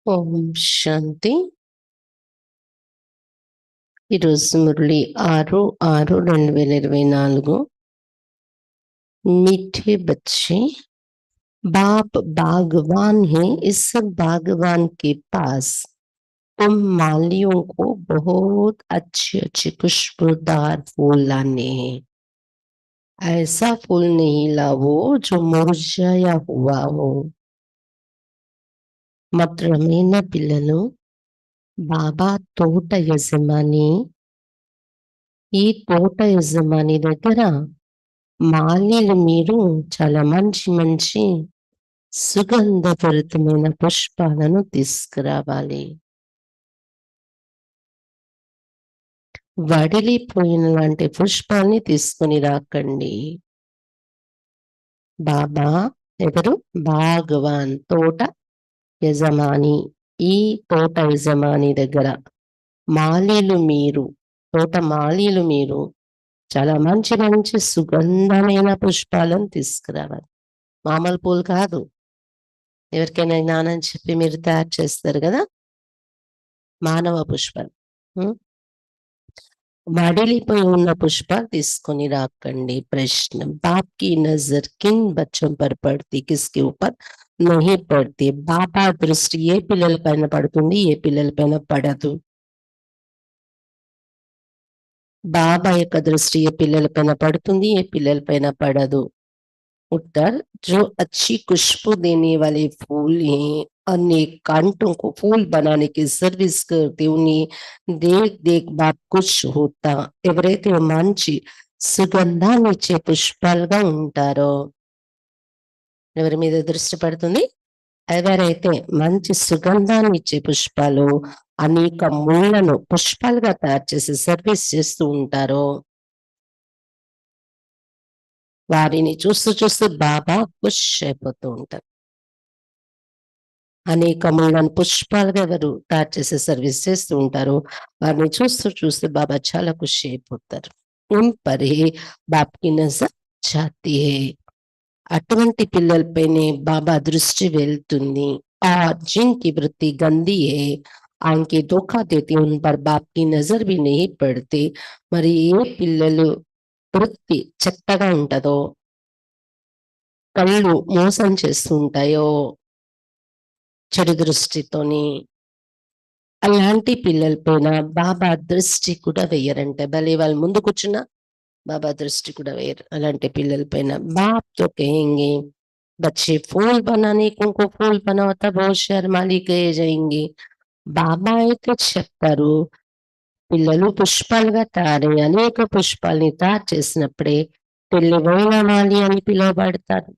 ఓం శాంతి. ఈరోజు మురళి 6/6/2024. मीठे बच्चे, बाप बागवान है। इस बागवान के पास तुम मालियों को बहुत अच्छे अच्छे खुशबूदार फूल लाने हैं। ऐसा फूल नहीं लाओ जो मुरझाया हुआ हो। మధురమైన పిల్లలు, బాబా తోట యజమాని. ఈ తోట యజమాని దగ్గర మాలీలు మీరు చాలా మంచి మంచి సుగంధభరితమైన పుష్పాలను తీసుకురావాలి. వడిలిపోయిన లాంటి పుష్పాల్ని తీసుకుని రాకండి. బాబా ఎవరు? భగవాన్, తోట యజమాని. ఈ తోట యజమాని దగ్గర మాలీలు మీరు, తోట మాలీలు మీరు చాలా మంచి మంచి సుగంధమైన పుష్పాలను తీసుకురావాలి. మామూలు పూలు కాదు. ఎవరికైనా జ్ఞానం చెప్పి మీరు తయారు చేస్తారు కదా, మానవ పుష్పాలు. వడిలిపోయి ఉన్న పుష్పాలు తీసుకొని రాకండి. ప్రశ్న, బాప్ కి నజర్ కిన్ బచ్చం పర్ పడతి, కిస్కి ఊపర్ నహీ పడతి? బాబా దృష్టి ఏ పిల్లల పైన పడుతుంది, ఏ పిల్లల పైన పడదు? బాబా యొక్క దృష్టి ఏ పిల్లల పైన పడుతుంది, ఏ పిల్లల పైన పడదు? उत्तर, जो अच्छी खुशबू देने वाले फूल हैं, अनेक कांटों को फूल बनाने की सर्विस करते, उन्हें देख देख बाप कुछ होता. ఎవరైతే మంచి సుగంధాన్ని ఇచ్చే పుష్పాలుగా ఉంటారో, ఎవరి మీద దృష్టి పడుతుంది? ఎవరైతే మంచి సుగంధాన్ని ఇచ్చే పుష్పాలు, అనేక ముళ్ళను పుష్పాలుగా తయారు చేసి సర్వీస్ చేస్తూ ఉంటారో, వారిని చూస్తూ చూస్తూ బాబా ఖుష్ అయిపోతూ ఉంటారు. అనేక ముళ్ళను పుష్పాలుగా ఎవరు తయారు చేసే సర్వీస్ చేస్తూ ఉంటారు, వారిని చూస్తూ చూస్తూ బాబా చాలా ఖుషి అయిపోతారు. ఉన్ పర్ హీ బాప్ కి నజర్ జాతీ హై. అటువంటి పిల్లలపైనే బాబా దృష్టి వెళ్తుంది. ఆ జిన్కి వృత్తి గంది హై, ఆయనకి ధోఖా దేతి, ఉన్ పర్ బాప్ కి నజర్ భీ నహీ పడతే. మరి ఏ పిల్లలు వృత్తి చెత్తగా ఉంటదో, కళ్ళు మోసం చేస్తూ ఉంటాయో చెడు దృష్టితోని, అలాంటి పిల్లల పైన బాబా దృష్టి కూడా వేయరంటే. భలే వాళ్ళు ముందు కూర్చున్నా బాబా దృష్టి కూడా వేయరు అలాంటి పిల్లల పైన. బాప్ తో కहेंगे बच्चे फूल बनाने को फूल बनाता बहुत शर्माली कहे जाएंगे. బాబా అయితే చెప్తారు, పిల్లలు పుష్పాలుగా తయారై అనేక పుష్పాలని తయారు చేసినప్పుడే తెలివైన మాలి అని పిలువబడతారు.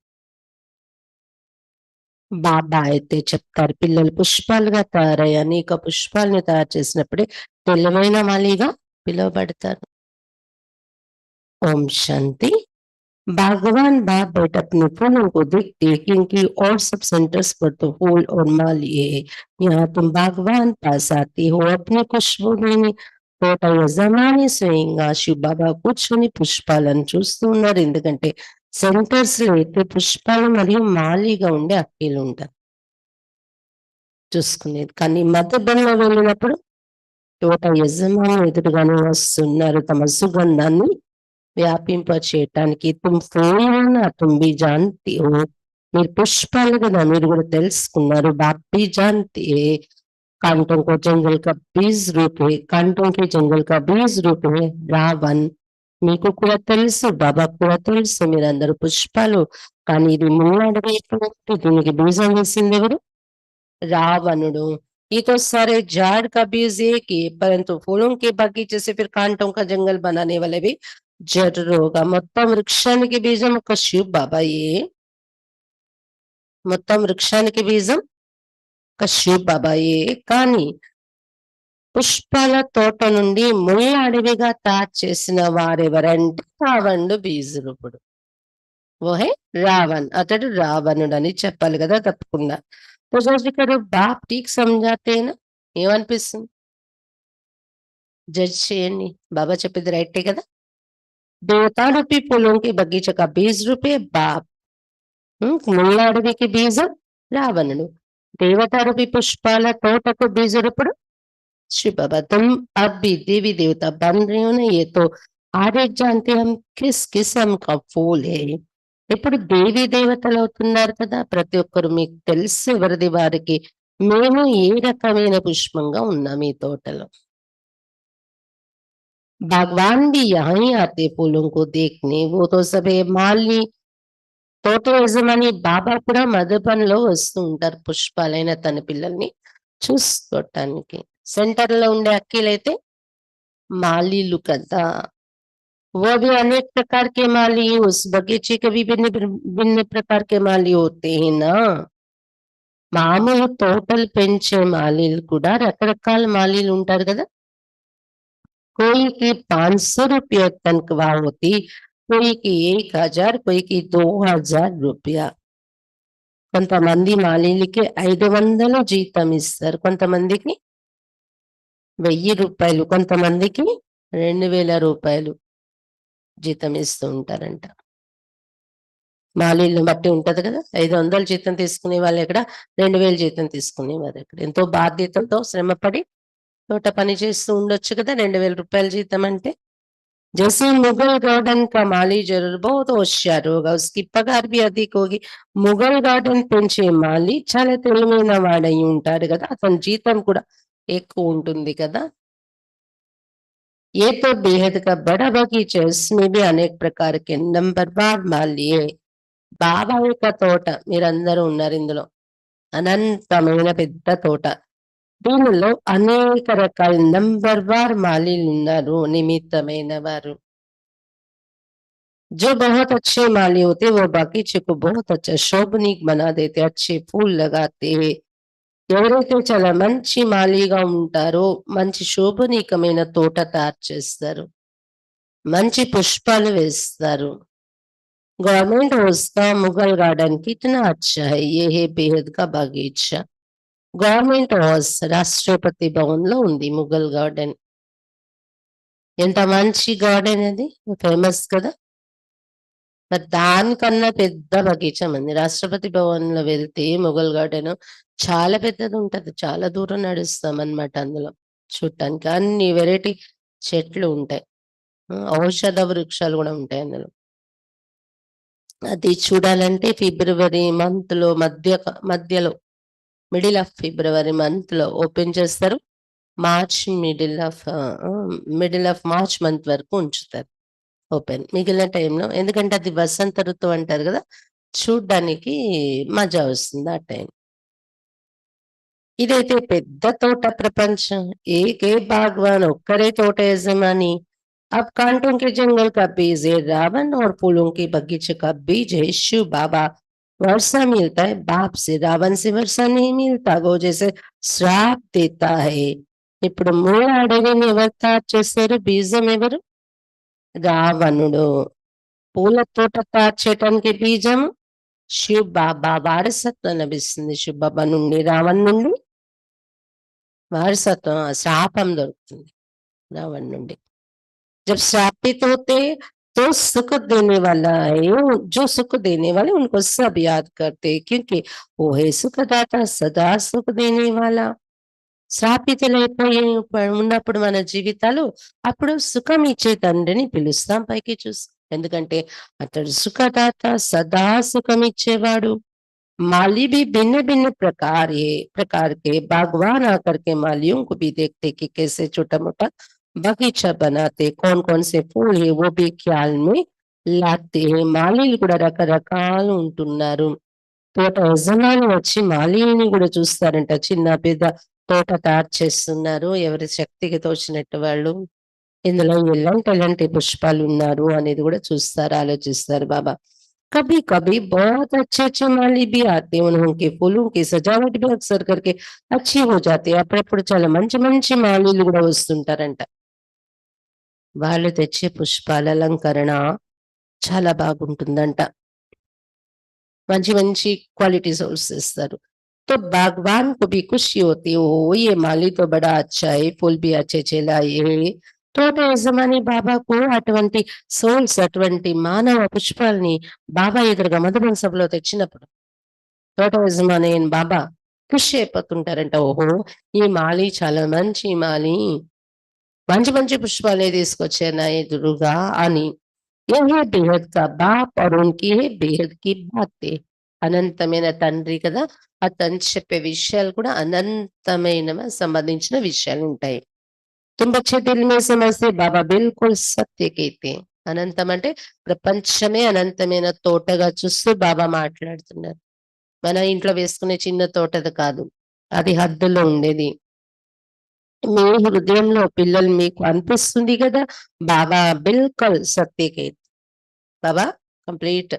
బాబా అయితే చెప్తారు, పిల్లలు పుష్పాలుగా తయారై అనేక పుష్పాలని తయారు చేసినప్పుడే తెలివైన మాలిగా పిలువబడతారు. ఓం శాంతి. भगवान बाप बेटा अपने फूलों को देखते क्योंकि और सब सेंटर्स पर तो फूल और माली है, यहाँ तुम भगवान पास आते हो अपनी खुशबू देने. తోట యజమాని స్వయంగా శివ బాబా కూర్చొని పుష్పాలను చూస్తూ ఉన్నారు. ఎందుకంటే సెంటర్స్ లో అయితే పుష్పాలు మరియు మాలిగా ఉండే అక్కీలు ఉంటారు చూసుకునేది. కానీ మధ్యలో వెళ్ళినప్పుడు తోట యజమాని ఎదురుగానే వస్తున్నారు తమ సుగంధాన్ని వ్యాపింప చేయటానికి. తుమ్ ఫూల్ తుమ్ బి జాంతి హో, మీరు పుష్పాలు కదా, మీరు కూడా తెలుసుకున్నారు. బాప్ బి జాంతి హై, कांटों को जंगल का बीज रूप है, कांटों के जंगल का बीज रूप है రావణ్. మీకు కూడా తెలుసు, బాబా కూడా తెలుసు, మీరందరూ పుష్పాలు, కానీ ఇది ముళ్ళడవి, దీనికి బీజం వేసింది ఎవరు? రావణుడు. ये तो सारे झाड़ का बीज एक ही, परंतु फूलों के बगीचे से फिर कांटों का जंगल बनाने वाले भी जरूर होगा. మొత్తం వృక్షానికి బీజం ఒక శివ్ బాబాయే. మొత్తం వృక్షానికి బీజం ఒక శివ్ బాబాయే. కానీ పుష్పాల తోట నుండి ముళ్ళ అడవిగా తయారు చేసిన వారెవరంటే రావణుడు బీజరూపుడు. ఓహే రావణ్, అతడు రావణుడు అని చెప్పాలి కదా తప్పకుండా. గారు బాప్ ఠీక్ సమझातेనా? ఏమనిపిస్తుంది? జడ్జ్ చేయండి. బాబా చెప్పింది రైటే కదా. దేవతా రూపీ ఫూలోంకి బగీచా కా బీజ్ రూపే బాప్, ముళ్ళ అడవికి బీజం రావణుడు. देवतारूपी पुष्पाला तोटको बीजरूपुడు श्री बाबा तुम अब भी देवी देवता बन रहे हो ना, ये तो आज एक जानते हम किस किस्म का फूल है. ఇప్పుడు దేవీ దేవతలు అవుతున్నారు కదా, ప్రతి ఒక్కరు మీకు తెలిసి ఎవరిది వారికి మేము ఏ రకమైన పుష్పంగా ఉన్నాం ఈ తోటలో. भगवान भी यहाँ ही आते फूलों को देखने, वो तो सबे माली తోట యజమాని బాబా కూడా మధుబన్‌లో వస్తూ ఉంటారు పుష్పాలైన తన పిల్లల్ని చూసుకోవటానికి. సెంటర్‌లో ఉండే అక్కీలైతే మాలీలు కదా. वो भी अनेक प्रकार के माली, उस बगीचे के भी भिन्न भिन्न प्रकार के माली होते हैं ना. మామూలు తోటలు పెంచే మాలీలు కూడా రకరకాల మాలీలు ఉంటారు కదా. कोई की 500 रुपये तनख्वाह होती, कोई की 1000, कोई की 2000 रुपया. కొంతమంది మాలీలకి 500 జీతం ఇస్తారు, కొంతమందికి 1000 రూపాయలు, కొంతమందికి 2000 రూపాయలు జీతం ఇస్తూ ఉంటారంట. మాలీలను బట్టి ఉంటది కదా. 500 జీతం తీసుకునే వాళ్ళు ఎక్కడ, 2000 జీతం తీసుకునేవారు ఎక్కడ. ఎంతో బాధ్యతతో శ్రమపడి తోట పని చేస్తూ ఉండొచ్చు కదా, 2000 రూపాయల జీతం అంటే. जैसे मुगल गार्डन का माली जरूर बहुत होशियार होगा, उसकी पगार भी अधिक होगी. ముగల్ గార్డెన్ పెంచే మాలి చాలా తెలివైన వాడై ఉంటాడు కదా, అతని జీతం కూడా ఎక్కువ ఉంటుంది కదా. ये तो बेहद का बड़ा बगीचा है, इसमें भी अनेक प्रकार के नंबरवार माली है. బాబా యొక్క తోట మీరందరూ ఉన్నారు ఇందులో, అనంతమైన పెద్ద తోట. దీనిలో అనేక రకాల నంబర్ వార్ మాలీలు ఉన్నారు, నిమిత్తమైన వారు. जो बहुत अच्छे माली होते वो बगीचे को बहुत अच्छा शोभनीक बना देते, अच्छे फूल लगाते हैं. ఎవరైతే చాలా మంచి మాలీగా ఉంటారో మంచి శోభనీకమైన తోట తయారు చేస్తారు, మంచి పుష్పాలు వేస్తారు. गवर्नमेंट हाउस का मुगल गार्डन कितना अच्छा है, ये है बेहद का बगीचा. గవర్నమెంట్ హౌస్ రాష్ట్రపతి భవన్ లో ఉంది ముగల్ గార్డెన్. ఎంత మంచి గార్డెన్ అది, ఫేమస్ కదా. మరి దానికన్నా పెద్ద బగీచా ఉంది. రాష్ట్రపతి భవన్ లో వెళ్తే ముగల్ గార్డెన్ చాలా పెద్దది ఉంటది, చాలా దూరం నడుస్తాం అన్నమాట అందులో చూడటానికి. అన్ని వెరైటీ చెట్లు ఉంటాయి, ఔషధ వృక్షాలు కూడా ఉంటాయి అందులో. అది చూడాలంటే ఫిబ్రవరి మంత్ లో మధ్యలో మిడిల్ ఆఫ్ ఫిబ్రవరి మంత్ లో ఓపెన్ చేస్తారు. మిడిల్ ఆఫ్ మార్చ్ మంత్ వరకు ఉంచుతారు ఓపెన్. మిగిలిన టైంలో, ఎందుకంటే అది వసంత ఋతువు అంటారు కదా, చూడ్డానికి మజా వస్తుంది ఆ టైం. ఇదైతే పెద్ద తోట ప్రపంచం. ఏకే బాగ్వాన్, ఒక్కరే తోట యజమాని. अब कांटों के जंगल का बीज है रावण और फूलों के बगीचे का बीज है शिव बाबा. वर्षा मिलता है बाप से, रावण से वर्षा नहीं मिलता, वो जैसे श्राप देता है. ఇప్పుడు మూల అడవిని ఎవరు తయారు చేశారు, బీజం ఎవరు, రావణుడు. పూల తోట తయారు చేయటానికి బీజం శివ్ బాబా. వారసత్వం లభిస్తుంది శివ్ బాబా నుండి, రావణ్ నుండి వారసత్వం, శాపం దొరుకుతుంది రావణ్ నుండి. जब श्रापित होते तो सुख देने वाला है, जो सुख देने वाले उनको सब याद करते, क्योंकि वो है सुखदाता, सदा सुख देने वाला. శ్రాపితులైపోయి ఉన్నప్పుడు మన జీవితాలు, అప్పుడు సుఖం ఇచ్చే తండ్రిని పిలుస్తాం పైకి చూసి. ఎందుకంటే అతడు సుఖదాత, సదా సుఖం ఇచ్చేవాడు. माली भी भिन्न भिन्न प्रकार के बागवान आकर के मालियों को भी देखते कि कैसे छोटा मोटा बगीचा बनाते, कौन कौन से फूल है वो भी ख्याल में लाते हैं. మాలీలు కూడా రకరకాలు ఉంటున్నారు. తోట యజమాని వచ్చి మాలీని కూడా చూస్తారంట. చిన్న పెద్ద తోట తయారు చేస్తున్నారు, ఎవరి శక్తికి తోచినట్టు వాళ్ళు. ఇందులో ఎలాంటి పుష్పాలు ఉన్నారు అనేది కూడా చూస్తారు, ఆలోచిస్తారు బాబా. कभी कभी बहुत अच्छे अच्छे माली भी आते हैं, उनके फूलों की सजावट भी अक्सर करके अच्छी हो जाती है. అప్పుడప్పుడు చాలా మంచి మంచి మాలీలు కూడా వస్తుంటారంట. వాళ్ళు తెచ్చే పుష్పాల అలంకరణ చాలా బాగుంటుందంట, మంచి మంచి క్వాలిటీ సోల్స్ ఇస్తారు. तो बागवान को भी खुशी होती है, ओ ये माली तो बड़ा अच्छा है, फूल भी अच्छे अच्छे लाए हैं. తోట యజమాని బాబాకు అటువంటి సోల్స్, అటువంటి మానవ పుష్పాల్ని బాబా ఎదురుగా మధుబన్ సభలో తెచ్చినప్పుడు తోట యజమాని అయిన బాబా ఖుషి అయిపోతుంటారంట. ఓహో! ఈ మాలి చాలా మంచి మాలి. మంచి మంచి పుష్పాలే తీసుకొచ్చారు నా ఎదురుగా అని. ये है बेहद का बाप और उनकी है बेहद की बातें. అనంతమైన తండ్రి కదా! ఆ తండ్రి చెప్పే విషయాలు కూడా సంబంధించిన విషయాలుంటాయి. तुम बच्चे दिल में समझते बाबा बिल्कुल सत्य कहते हैं. అనంతం అంటే ప్రపంచమే అనంతమైన తోటగా చూస్తూ బాబా మాట్లాడుతున్నారు. మన ఇంట్లో వేసుకునే చిన్న తోటది కాదు. అది హద్దులో ఉండేది. మీ హృదయంలో పిల్లలు మీకు అనిపిస్తుంది గదా! బాబా బిల్కుల్ సత్య कहते. బాబా కంప్లీట్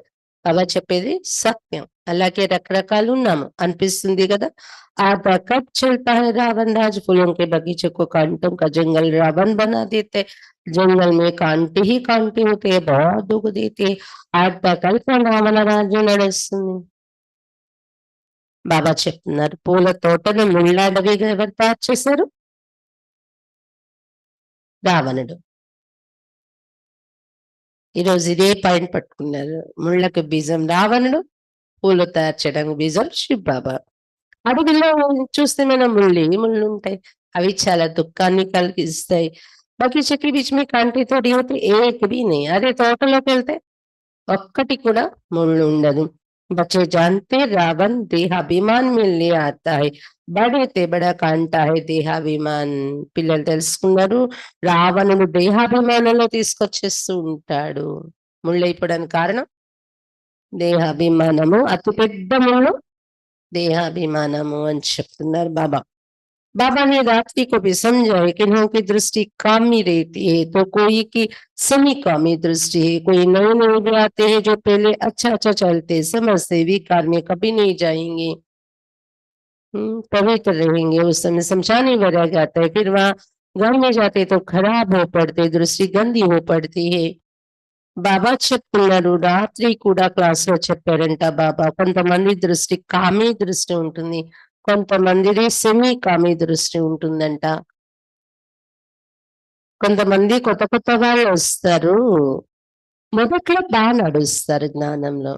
బాబా చెప్పేది సత్యం. అలాగే రకరకాలున్నాము. అనిపిస్తుంది గదా! आधा कब चलता है रावण राज फूलों के बगीचे को कांटों का जंगल रावण बना देते. जंगल में कांटे ही कांटे होते हैं, बहुत दुःख देते हैं. आधा कल्पना రావణ రాజ్యం నడుస్తుంది. బాబా చెప్తున్నారు. పూల తోటను ముళ్ళడవిగా ఎవరు తయారు చేశారు? రావణుడు. ఈరోజు ఇదే పాయింట్ పట్టుకున్నారు. ముళ్ళకు బీజం రావణుడు, పూలు తయారు చేయడానికి బీజం శివ్ బాబా. అడవిలో చూస్తే మనం ముళ్ళుంటాయి. అవి చాలా దుఃఖాన్ని కలిగిస్తాయి. బగీచే కే బీచ్ మే కాంటే తోడి హోతే ఏక్ భీ నహీ. అదే తోటలోకెళ్తే ఒక్కటి కూడా ముళ్ళుండదు. बच्चे जानते रावण देहाभिमान में ले आता है. బడైతే బడా కాంటా హై దేహాభిమాన్. పిల్లలు తెలుసుకున్నారు. రావణుడు దేహాభిమానంలో తీసుకొచ్చేస్తూ ఉంటాడు. ముళ్ళైపోవడానికి కారణం దేహాభిమానము. అతి పెద్ద ముళ్ళు దేహాభిమానము అని చెప్తున్నారు బాబా. बाबा ने रात्रि को भी समझाया कि इन्हों की दृष्टि कामी रहती है तो कोई की समी कामी दृष्टि है. कोई नए नए भी आते हैं जो पहले अच्छा अच्छा चलते समझते विकार में कभी नहीं जाएंगे. पवित्र रहेंगे. उस समय समझाने भरा जाता है. फिर वहां घर में जाते तो खराब हो पड़ते, दृष्टि गंदी हो पड़ती है. బాబా చెప్తున్నారు. రాత్రి కూడా క్లాస్‌లో చెప్పారంట బాబా. కొంతమంది దృష్టి కామి దృష్టి ఉంటుంది. కొంతమందిది సెమీ కామి దృష్టి ఉంటుందంట. కొంతమంది కొత్త కొత్త వాళ్ళొస్తారు. మొదట్లో నడుస్తారు జ్ఞానంలో.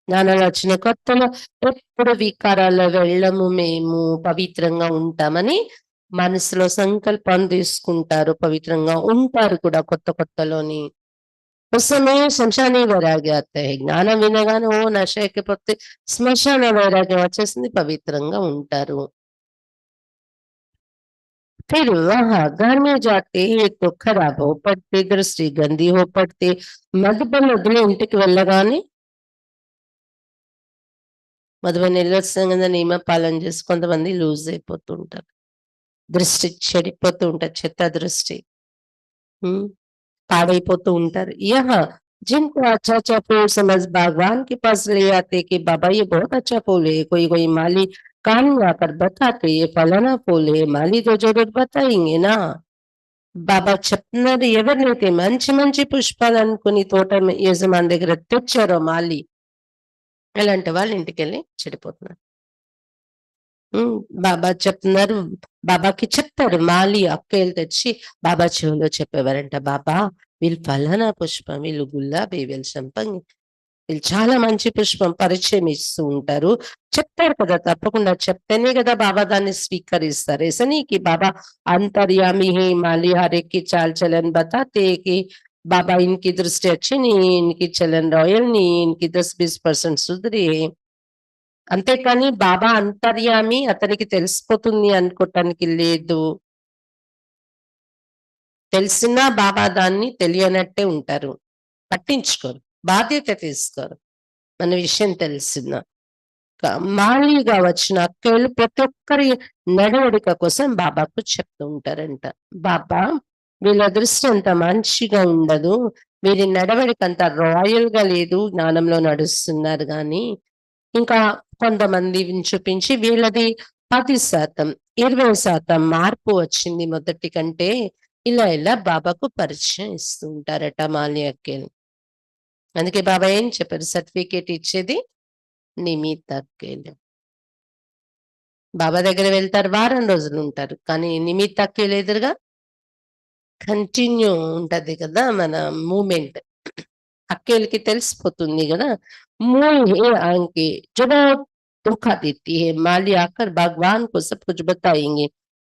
జ్ఞానంలో వచ్చిన కొత్తలో ఎప్పుడు వికారాల్లో వెళ్ళము మేము, పవిత్రంగా ఉంటామని మనసులో సంకల్పం తీసుకుంటారు. పవిత్రంగా ఉంటారు కూడా కొత్త కొత్తలోని. उस समय శ్మశాన వైరాగ్యం आता है. జ్ఞానం వినగానే ఓ నశ ఎక్కిపోతే శ్మశాన వైరాగ్యం వచ్చేసింది. పవిత్రంగా ఉంటారు. फिर वहां घर में जाते एक तो खराब हो पड़ते, दृष्टि गंदी हो पड़ते. మధుబన్ వదిలి ఇంటికి వెళ్ళగానే మధుబన్ నిర్లక్ష్యంగా నియమ పాలన చేసి కొంతమంది లూజ్ అయిపోతూ ఉంటారు. దృష్టి చెడిపోతూ ఉంటారు. చెత్త దృష్టి పాడైపోతూ ఉంటారు. यहाँ जिनको अच्छा अच्छा फूल समझ भगवान के पास ले आते कि बाबा ये बहुत अच्छा फूल है. कोई कोई माली कान में आकर बताते ये फलाना फूल है. माली तो जरूर बताएंगे ना. బాబా చెప్తున్నారు. ఎవరినైతే మంచి మంచి పుష్పాలు అనుకుని తోట యజమాని దగ్గర తెచ్చారో మాలి, అలాంటి వాళ్ళ ఇంటికెళ్ళి చెడిపోతున్నారు. బాబా చెప్తున్నారు. బాబాకి చెప్తారు. మాలి అక్కయ్యలు తెచ్చి బాబా చెవిలో చెప్పేవారంట. బాబా వీళ్ళు ఫలానా పుష్పం, వీళ్ళు గులాబీ, వీళ్ళు సంపంగి, వీళ్ళు చాలా మంచి పుష్పం పరిచయం ఇస్తూ ఉంటారు. చెప్తారు కదా, తప్పకుండా చెప్తేనే కదా బాబా దాన్ని స్వీకరిస్తారు. ऐसा नहीं कि बाबा अंतर्यामी है, माली हर एक की चाल चलन बताते कि बाबा इनकी दृष्टि अच्छी नहीं, इनकी चलन रॉयल नहीं, इनकी 10-20% सुधरी है. అంతేకాని బాబా అంతర్యామి అతనికి తెలిసిపోతుంది అనుకోటానికి లేదు. తెలిసినా బాబా దాన్ని తెలియనట్టే ఉంటారు. పట్టించుకోరు. బాధ్యత తీసుకోరు. మన విషయం తెలిసినా. మాలిగా వచ్చిన అక్కలు ప్రతి ఒక్కరి నడవడిక కోసం బాబాకు చెప్తూ ఉంటారంట. బాబా వీళ్ళ దృష్టి అంత మంచిగా ఉండదు. వీరి నడవడిక అంత రాయల్ గా లేదు. జ్ఞానంలో నడుస్తున్నారు గాని ఇంకా కొంతమందిని చూపించి వీళ్ళది 10%, 20% మార్పు వచ్చింది మొదటి కంటే. ఇలా ఇలా బాబాకు పరిచయం ఇస్తూ ఉంటారట మాలి అక్కలు. అందుకే బాబా ఏం చెప్పారు? సర్టిఫికేట్ ఇచ్చేది నిమిత్ అక్కలు. బాబా దగ్గర వెళ్తారు, వారం రోజులు ఉంటారు. కానీ నిమిత్ అక్కలు ఎదురుగా కంటిన్యూ ఉంటది కదా మన మూమెంట్. అక్కేలకి తెలిసిపోతుంది కదా. మూల్ హే ఆంకి జబో धोखा देती है। माली आकर भगवान को सब कुछ बताएंगे.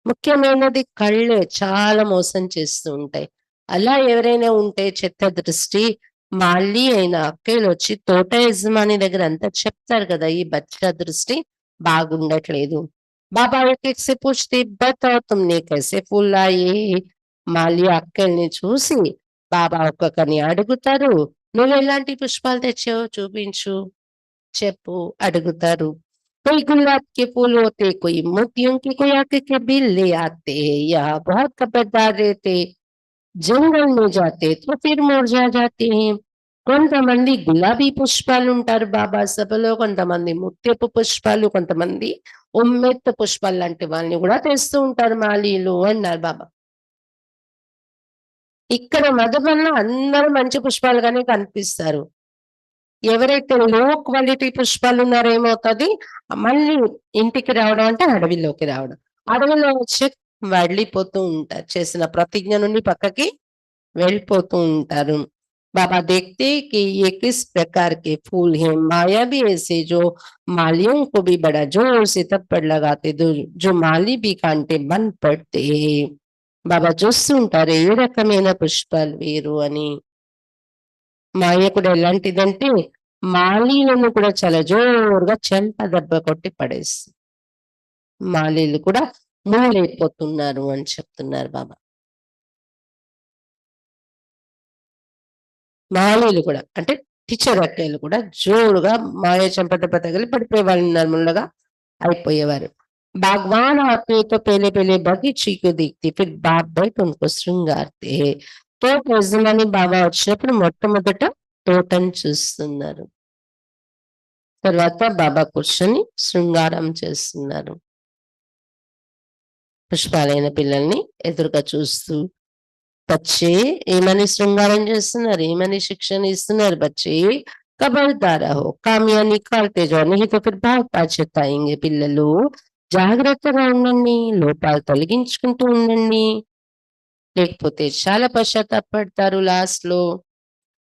ముఖ్యమైనది కళ్ళే చాలా మోసం చేస్తూ ఉంటాయి. అలా ఎవరైనా ఉంటే చెత్త దృష్టి మాలి అయిన అక్కలు వచ్చి తోట యజమాని దగ్గర అంతా చెప్తారు కదా, ఈ బచ్చా దృష్టి బాగుండట్లేదు. బాబా एक से पूछते बताओ तुमने कैसे फूल लाए. మాలి అక్కల్ని చూసి బాబా ఒక్కొక్కరిని అడుగుతారు, నువ్వు ఎలాంటి పుష్పాలు తెచ్చావో చూపించు, చెప్పు అడుగుతారు. कोई गुलाब के फूल होते, कोई मोतियों के, कोई आके के बिल ले आते, या बहुत खबरदार रहते, जंगल में जाते तो फिर मुरझा जाते हैं. కొంతమంది గులాబీ పుష్పాలు ఉంటారు బాబా సభలో, కొంతమంది ముత్యపు పుష్పాలు, కొంతమంది ఉమ్మెత్త పుష్పాలు లాంటి వాళ్ళని కూడా తెస్తూ ఉంటారు మాలీలు అన్నారు బాబా. ఇక్కడ మధుబన్లో అందరూ మంచి పుష్పాలుగానే కనిపిస్తారు. ఎవరైతే లో క్వాలిటీ పుష్పాలు ఉన్నారో ఏమవుతది, మళ్ళీ ఇంటికి రావడం అంటే అడవిలోకి రావడం. అడవిలో వచ్చి వెళ్ళిపోతూ ఉంటారు. చేసిన ప్రతిజ్ఞ నుండి పక్కకి వెళ్ళిపోతూ ఉంటారు. बाबा देखते कि ये किस प्रकार के फूल हैं. माया भी ऐसे जो मालियों को भी बड़ा जोर से थप्पड़ लगाते, जो माली भी कांटे बन पड़ते. బాబా చూస్తుంటారు ఏ రకమైన పుష్పాలు వేరు అని. మాయ కూడా ఎలాంటిదంటే మాలీలను కూడా చాలా జోరుగా చెంప దెబ్బ కొట్టి పడేస్తుంది. మాలీలు కూడా మూలైపోతున్నారు అని చెప్తున్నారు బాబా. మాలీలు కూడా అంటే పిచ్చరక్కాయలు కూడా జోరుగా మాయ చెంప దెబ్బ తగిలి పడిపోయేవాళ్ళు, నర్మలుగా అయిపోయేవారు. भगवान आते तो पहले पहले बगीची को देखते, फिर बाप बैठ उनको శృంగారతే. తోట యజమాని బాబా వచ్చినప్పుడు మొట్టమొదట తోటను చూస్తున్నారు. తర్వాత బాబా కూర్చొని శృంగారం చేస్తున్నారు. పుష్పాలైన పిల్లల్ని ఎదురుగా చూస్తూ, బచ్చే ఏమని శృంగారం చేస్తున్నారు, ఏమని శిక్షణ ఇస్తున్నారు. బచ్చే ఖబర్దార్ రహో, కామియా నికాల్తే జాओ, नहीं तो फिर बहुत పశ్చాత్తాएंगे. పిల్లలు జాగ్రత్తగా ఉండండి, లోపాలు తొలగించుకుంటూ ఉండండి, లేకపోతే చాలా పశ్చాత్తాపడతారు లాస్ట్ లో.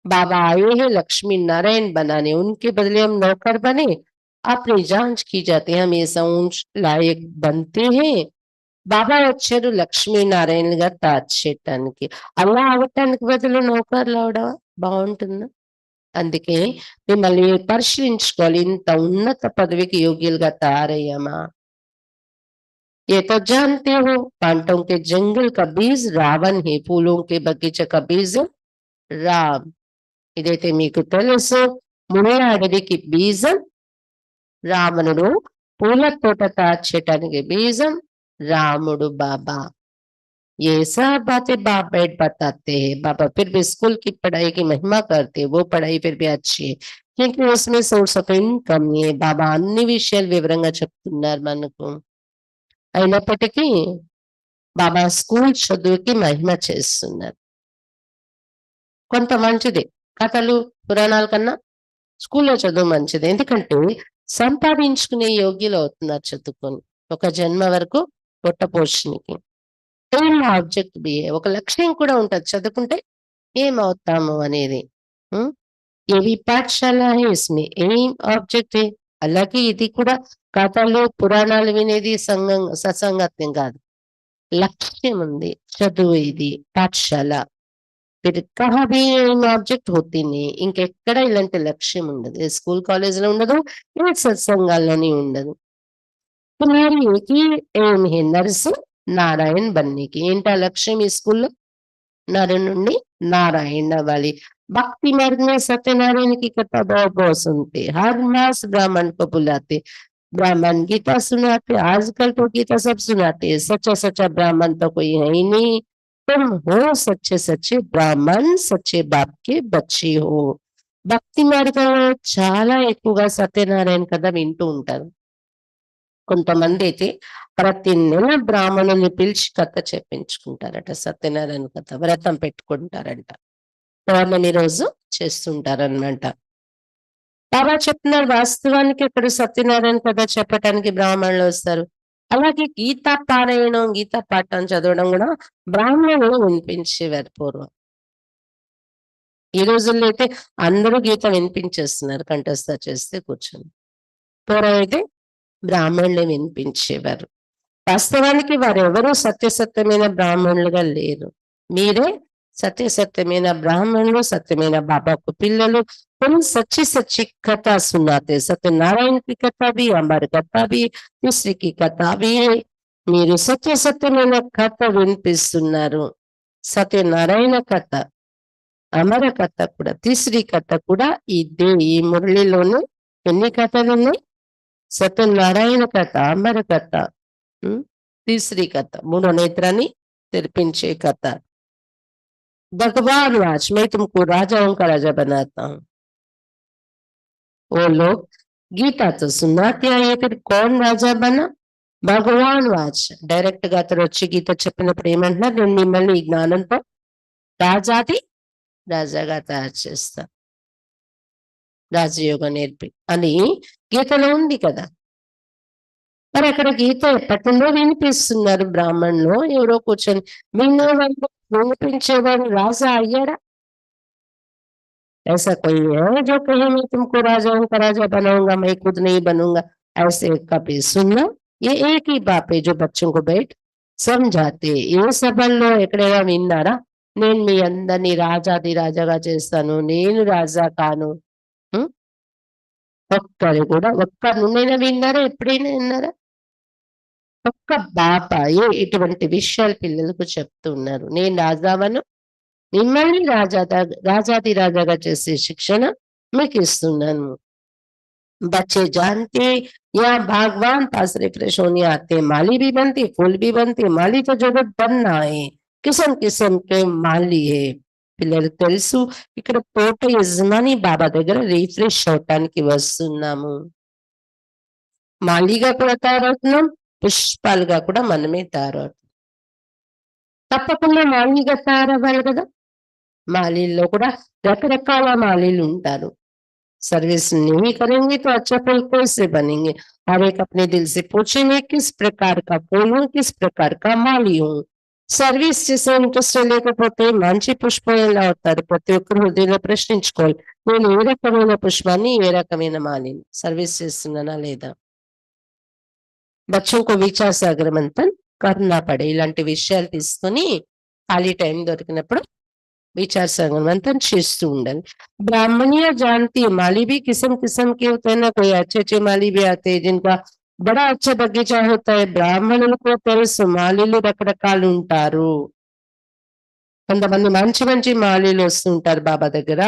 बाबा आए हैं लक्ष्मी नारायण बनाने, उनके बदले हम नौकर बने. अपनी जांच की जाती है, हमेशा ऊंच लायक बनते हैं. బాబా వచ్చారు లక్ష్మీనారాయణగా తాచేయటానికి. అలా అవటానికి బదులు నౌకర్లు అవడం బాగుంటుందా? అందుకే మిమ్మల్ని పరిశీలించుకోవాలి, ఇంత ఉన్నత పదవికి యోగ్యులుగా తయారయ్యామా? ये तो जानते हो, कांटों के जंगल का बीज रावण है, फूलों के बगीचे का बीज राम. ఇదైతే మీకు తెలుసు. ముళ్ళ అడవికి బీజం రావణుడు, పూల తోట తాచేయటానికి బీజం రాముడు బాబా. ये सब बातें बाप बैठ बताते हैं. बाबा फिर भी स्कूल की पढ़ाई की महिमा करते हैं, वो पढ़ाई फिर भी अच्छी है क्योंकि उसमें सोर्स ఆఫ్ ఇన్కమ్ है. బాబా అన్ని విషయాలు వివరంగా చెప్తున్నారు మనకు. అయినప్పటికీ బాబా స్కూల్ చదువుకి మహిమ చేస్తున్నారు. కొంత మంచిది, కథలు పురాణాల కన్నా స్కూల్లో చదువు మంచిది. ఎందుకంటే సంపాదించుకునే యోగ్యులు అవుతున్నారు చదువుకొని, ఒక జన్మ వరకు పొట్ట పోషణకి. ఏం ఆబ్జెక్ట్ బి, ఒక లక్ష్యం కూడా ఉంటది చదువుకుంటే ఏమవుతాము అనేది. ఏవి పాఠశాల ఇస్మే ఏం ఆబ్జెక్ట్ ఏ. అలాగే ఇది కూడా కథలు పురాణాలు వినేది సంఘం సత్సంగత్యం కాదు, లక్ష్యం ఉంది. చదువు ఇది పాఠశాల. కహా భీ ఏం ఆబ్జెక్ట్ హోతీని, ఇంకెక్కడ ఇలాంటి లక్ష్యం ఉండదు. ఏ స్కూల్ కాలేజీలో ఉండదు, ఏ సత్సంగాల్లోని ఉండదు. మీరు ఏకీ ఏం హే నర్సు నారాయణ బన్నీకి. ఏంటా లక్ష్యం ఈ స్కూల్లో? నరు నుండి नारायण वाली. भक्ति मार्ग में सत्यनारायण की कथा बहुत बहुत सुनते, हर मास ब्राह्मण को बुलाते, ब्राह्मण गीता सुनाते. आजकल तो गीता सब सुनाते हैं, सच्चा सच्चा ब्राह्मण तो कोई है ही नहीं. तुम हो सच्चे सच्चे ब्राह्मण, सच्चे बाप के बच्चे हो. భక్తి మార్గంలో చాలా ఎక్కువగా సత్యనారాయణ కథ వింటూ ఉంటారు. కొంతమంది అయితే ప్రతి నెల బ్రాహ్మణుల్ని పిలిచి కథ చెప్పించుకుంటారట, సత్యనారాయణ కథ వ్రతం పెట్టుకుంటారంట, పౌర్ణమి రోజు చేస్తుంటారనమాట. బాబా చెప్తున్నారు వాస్తవానికి అక్కడ సత్యనారాయణ కథ చెప్పటానికి బ్రాహ్మణులు వస్తారు. అలాగే గీతా పారాయణం, గీతా పాఠం చదవడం కూడా బ్రాహ్మణులు వినిపించేవారు పూర్వం. ఈ రోజుల్లో అయితే అందరూ గీత వినిపించేస్తున్నారు కంఠస్థ చేస్తే కూర్చొని. పూర్వం అయితే బ్రాహ్మణులే వినిపించేవారు. వాస్తవానికి వారెవరూ సత్యసత్యమైన బ్రాహ్మణులుగా లేరు. మీరే సత్యసత్యమైన బ్రాహ్మణులు, సత్యమైన बाबा को पिల్లలు. तुम सच्ची सच्ची कथा सुनाते, सत्यनारायण की कथा भी, अमर कथा भी, तीसरी की कथा भी है. మీరు సత్యసత్యమైన కథ వినిపిస్తున్నారు. సత్యనారాయణ కథ, అమర కథ కూడా, తీసరి కథ కూడా ఇదే. ఈ మురళిలోనే ఎన్ని కథలు ఉన్నాయి? సత్యనారాయణ కథ, అమర కథ, तीसरी कथा, मूडो नेत्राన్ని తెరిపించే కథ. भगवान आज मैं तुमको राजाओं का राजा बनाता हूँ. वो लोग गीता तो सुनाते आए, फिर कौन राजा बना? భగవాన్ వాచ్. డైరెక్ట్ గా అతను వచ్చి గీత చెప్పినప్పుడు ఏమంటున్నారు? నేను మిమ్మల్ని ఈ జ్ఞానంతో రాజాది రాజాగా తయారు చేస్తా, రాజయోగం నేర్పి అని గీతలో ఉంది కదా. మరి అక్కడ గీత ఎప్పటిలో వినిపిస్తున్నారు బ్రాహ్మణులు. ఎవరో కూర్చొని వినేవాళ్ళు, వినిపించేవాడు రాజా అయ్యాడా? ऐसा कोई है जो कहे मैं तुमको राजाओं का राजा बनाऊंगा, मैं खुद नहीं बनूंगा? ऐसे कभी सुनना? ये एक ही बाप है जो बच्चों को बैठ समझाते. ఏ సభల్లో ఎక్కడైనా విన్నారా? నేను మీ అందరినీ రాజాది రాజాగా చేస్తాను, నేను రాజా కాను? ఒక్కరు కూడా, ఒక్క నుండైనా విన్నారా? ఎప్పుడైనా విన్నారా? ఒక్క బాబాయే ఇటువంటి విషయాలు పిల్లలకు చెప్తున్నారు. నేను రాజావను, మిమ్మల్ని రాజాది రాజాగా చేసే శిక్షణ మీకు ఇస్తున్నాను. बच्चे जानते या भगवान पास रिफ्रेश होने आते, माली भी बनते, फूल भी बनते. माली तो जगत बनना है, किस्म किस्म के माली है. పిల్లలు తెలుసు, ఇక్కడ తోట యజమాని బాబా దగ్గర రిఫ్రెష్ అవటానికి వస్తున్నాము. మాలిగా కూడా తయారవుతున్నాం, పుష్పాలుగా కూడా మనమే తయారవుతున్నాం. తప్పకుండా మాలిగా తయారవ్వాలి కదా. మాలీల్లో కూడా రకరకాల మాలీలు ఉంటారు. सर्विस नहीं करेंगे तो अच्छा फल कैसे बनेंगे? हर एक अपने दिल से पूछेंगे किस प्रकार का फूल हूँ, किस प्रकार का माली हूँ. సర్వీస్ చేసే ఇంట్రెస్ట్ లేకపోతే మంచి పుష్పం ఎలా అవుతారు? ప్రతి ఒక్కరు హృదయంలో ప్రశ్నించుకోవాలి, నేను ఏ రకమైన పుష్పాన్ని, ఏ రకమైన మాలిని సర్వీస్ చేస్తున్నానా లేదా? బచ్చోं को विचार सागर मंथन करना पड़े. ఇలాంటి విషయాలు తీసుకొని ఖాళీ టైం దొరికినప్పుడు विचार सागर मंथन చేస్తూ ఉండాలి. ब्राह्मणियां जानती है माली भी किस्म किस्म के होते हैं ना. कोई अच्छे अच्छे माली भी आते हैं जिनका बड़ा अच्छा बगीचा होता है. బ్రాహ్మణులకు తెలుసు మాలీలు రకరకాలు ఉంటారు. కొంతమంది మంచి మంచి మాలీలు వస్తుంటారు బాబా దగ్గర.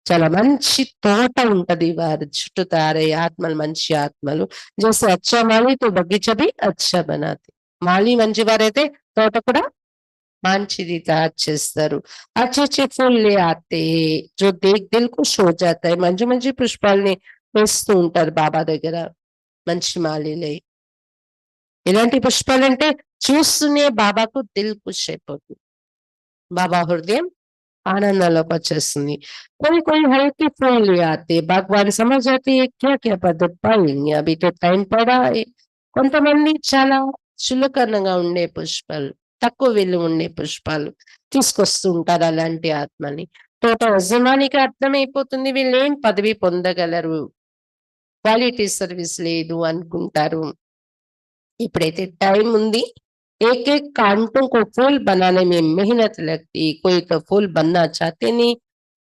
చాలా మంచి తోట ఉంటది వారి చుట్టూ తయారయ్యే ఆత్మలు, మంచి ఆత్మలు. జैसे अच्छा माली तो बगीचा भी अच्छा बनाते. మాలి మంచివారైతే తోట కూడా మంచిది తయారు చేస్తారు. अच्छे अच्छे फूल ले आते हैं जो देख दिल खुश हो जाता है. మంచి మంచి పుష్పాలని వేస్తూ ఉంటారు బాబా దగ్గర మంచి మాలీలే. ఇలాంటి పుష్పాలంటే చూస్తూనే బాబాకు దిల్ ఖుష్ అయిపోతుంది, బాబా హృదయం ఆనందంలోకి వచ్చేస్తుంది. कोई कोई हल्के फूल ले आते, भगवान समझ जाते हैं क्या क्या पद पाएंगे, अभी तो टाइम पड़ा है. కొంతమంది చాలా చులకనగా ఉండే పుష్పాలు, తక్కువ విలువ ఉండే పుష్పాలు తీసుకొస్తూ ఉంటారు అలాంటి ఆత్మని. తోట యజమానికి అర్థమైపోతుంది వీళ్ళు ఏం పదవి పొందగలరు, క్వాలిటీ సర్వీస్ లేదు అనుకుంటారు. ఇప్పుడైతే టైం ఉంది, एक एक कांटों को फूल बनाने में मेहनत लगती. कोई तो फूल बनना चाहते नहीं,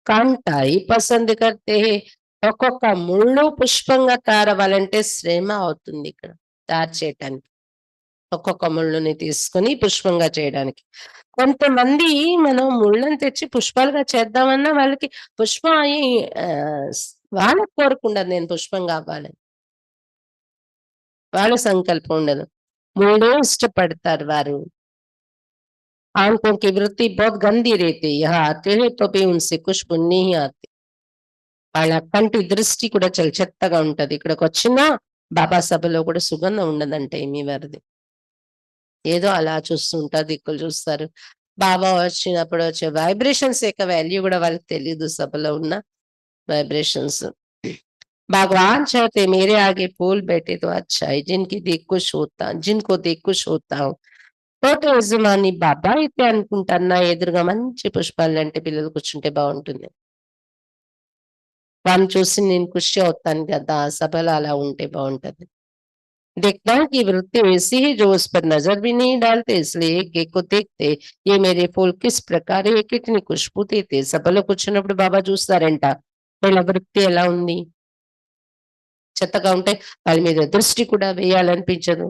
कांटा ही पसंद करते हैं. ఒక్కొక్క ముళ్ళు పుష్పంగా తయారవ్వాలంటే శ్రమ అవుతుంది ఇక్కడ తయారు చేయటానికి. ఒక్కొక్క ముళ్ళుని తీసుకొని పుష్పంగా చేయడానికి. కొంతమంది మనం ముళ్ళని తెచ్చి పుష్పాలుగా చేద్దామన్నా వాళ్ళకి పుష్పం అయి వాళ్ళకి కోరుకుండదు నేను పుష్పంగా అవ్వాలని, వాళ్ళ సంకల్పం ఉండదు. ముళ్ళే ఇష్టపడతారు వారు. आंखों की वृत्ति बहुत गंदी रहती है, यहाँ आते हैं तो भी उनसे खुशबू नहीं आती. వాళ్ళ కంటి దృష్టి కూడా చాలా చెత్తగా ఉంటది. ఇక్కడికి వచ్చినా బాబా సభలో కూడా సుగంధం ఉండదంటే ఏమి వారిది. ఏదో అలా చూస్తుంటారు, దిక్కులు చూస్తారు. బాబా వచ్చినప్పుడు వచ్చే వైబ్రేషన్స్ యొక్క వాల్యూ కూడా వాళ్ళకి తెలియదు, సభలో ఉన్న వైబ్రేషన్స్. भगवान चाहते मेरे आगे फूल बैठे तो अच्छा है, जिनको देख खुश होता हूँ. తోట యజమాని బాబా అయితే అనుకుంటారు నా ఎదురుగా మంచి పుష్పాలు అంటే పిల్లలు కూర్చుంటే బాగుంటుంది, వాళ్ళని చూసి నేను ఖుషి అవుతాను కదా, సభలో అలా ఉంటే బాగుంటది. देखना की वृत्ति वैसी है जो उस पर नजर भी नहीं डालते, इसलिए एक एक को देखते ये मेरे फूल किस प्रकार है, कितनी खुशबू देते. సభలో కూర్చున్నప్పుడు బాబా చూస్తారంట వీళ్ళ వృత్తి ఎలా ఉంది. చెత్తగా ఉంటే వాళ్ళ మీద దృష్టి కూడా వేయాలనిపించదు.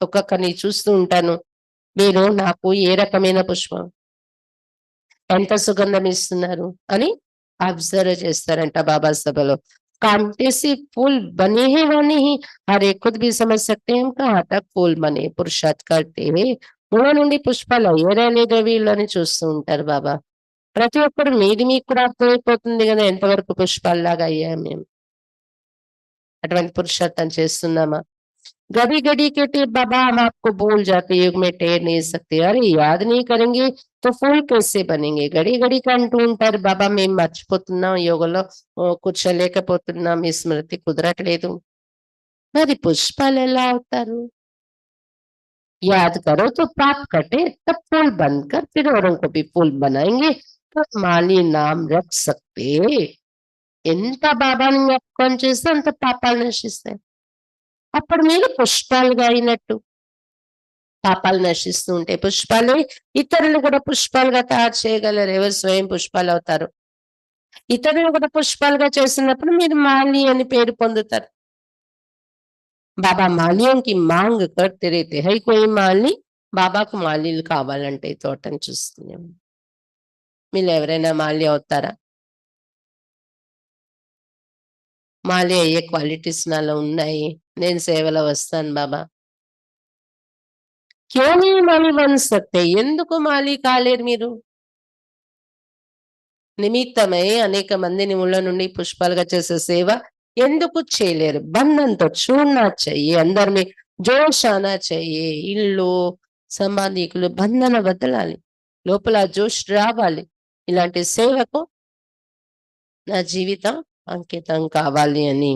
ఒక్కొక్కరిని చూస్తూ ఉంటాను. మీరు నాకు ఏ రకమైన పుష్పం, ఎంత సుగంధం ఇస్తున్నారు అని అబ్జర్వ్ చేస్తారంట బాబా సభలో. कांटे से फूल बने हैं वो नहीं, हर एक खुद भी समझ सकते हैं हम कहाँ तक फूल बने पुरुषार्थ करते हैं. ముళ్ళ నుండి పుష్పాలు అయ్యారా లేదా వీళ్ళని చూస్తూ ఉంటారు బాబా. ప్రతి ఒక్కరు మీది మీకు కూడా అర్థమైపోతుంది కదా ఎంతవరకు పుష్పాల్లాగా అయ్యాం మేము. అటువంటి పురుషార్థం చేస్తున్నామా? घड़ी घड़ी के थे बाबा हम आपको भूल जाते युग में ठहर नहीं सकते. अरे याद नहीं करेंगे तो फूल कैसे बनेंगे. घड़ी घड़ी అంటూ ఉంటారు బాబా మేము మర్చిపోతున్నాం యోగంలో కూర్చోలేకపోతున్నాం ఈ స్మృతి కుదరట్లేదు. మరి పుష్పాలు ఎలా అవుతారు. याद करो तो पाप कटे तब फूल बनकर फिर औरों को भी फूल बनाएंगे तो माली नाम रख सकते. ఎంత బాబాని జ్ఞాపకం చేస్తే అంత పాపాలు నశిస్తాయి. అప్పుడు మీరు పుష్పాలుగా అయినట్టు. పాపాలు నశిస్తూ ఉంటాయి. పుష్పాలే ఇతరులు కూడా పుష్పాలుగా తయారు చేయగలరు. ఎవరు స్వయం పుష్పాలు అవుతారు. ఇతరులు కూడా పుష్పాలుగా చేసినప్పుడు మీరు మాలి అని పేరు పొందుతారు. బాబా మాల్యంకి మాంగ్ కర్తే రేతే హై కోయి మాలి. బాబాకు మాలీలు కావాలంటే ఈ తోటను చూస్తున్నాం. మీరు ఎవరైనా మాలి అవుతారా? మాలి అయ్యే క్వాలిటీస్ నాలో ఉన్నాయి. నేను సేవలో వస్తాను బాబా. క్యూ నీ మాలి బన్ సక్తే. ఎందుకు మాలి కాలేరు మీరు? నిమిత్తమై అనేక మందిని ముళ్ళ నుండి పుష్పాలుగా చేసే సేవ ఎందుకు చేయలేరు? బంధంతో చూడనా చెయ్యి అందరిని జోష్ ఆనా చెయ్యి. ఇల్లు సంబంధికులు బంధన వదలాలి. లోపల జోష్ రావాలి. ఇలాంటి సేవకు నా జీవితం అంకితం కావాలి అని.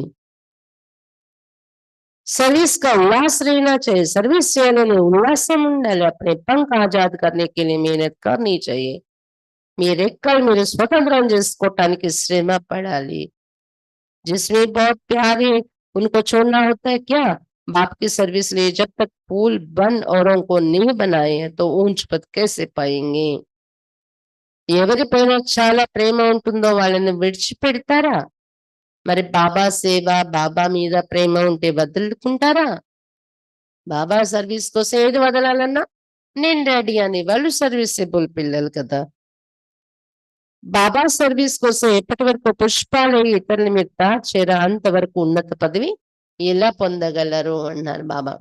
सर्विस का उल्लास रहना चाहिए. सर्विस చేయాలని ఉల్లాసం ఉండాలి. अपने पंख आजाद करने के लिए मेहनत करनी चाहिए. మీ రెక్కలు మీరు స్వతంత్రం చేసుకోవటానికి శ్రమ పడాలి. जिसमें बहुत प्यार है उनको छोड़ना होता है क्या? बाप की सर्विस लिए जब तक फूल बन औरों को नहीं बनाए हैं तो ऊंच पद कैसे पाएंगे. ఎవరిపైన చాలా ప్రేమ ఉంటుందో వాళ్ళని విడిచిపెడతారా? మరి బాబా సేవ బాబా మీద ప్రేమ ఉంటే వదులుకుంటారా? బాబా సర్వీస్ కోసం ఏది వదలాలన్నా నేను రెడీ అని వాళ్ళు సర్వీసెబుల్ పిల్లలు కదా. బాబా సర్వీస్ కోసం ఎప్పటి వరకు పుష్పాలు ఇతరుల మీద దాచేరా అంతవరకు ఉన్నత పదవి ఎలా పొందగలరు అన్నారు బాబా.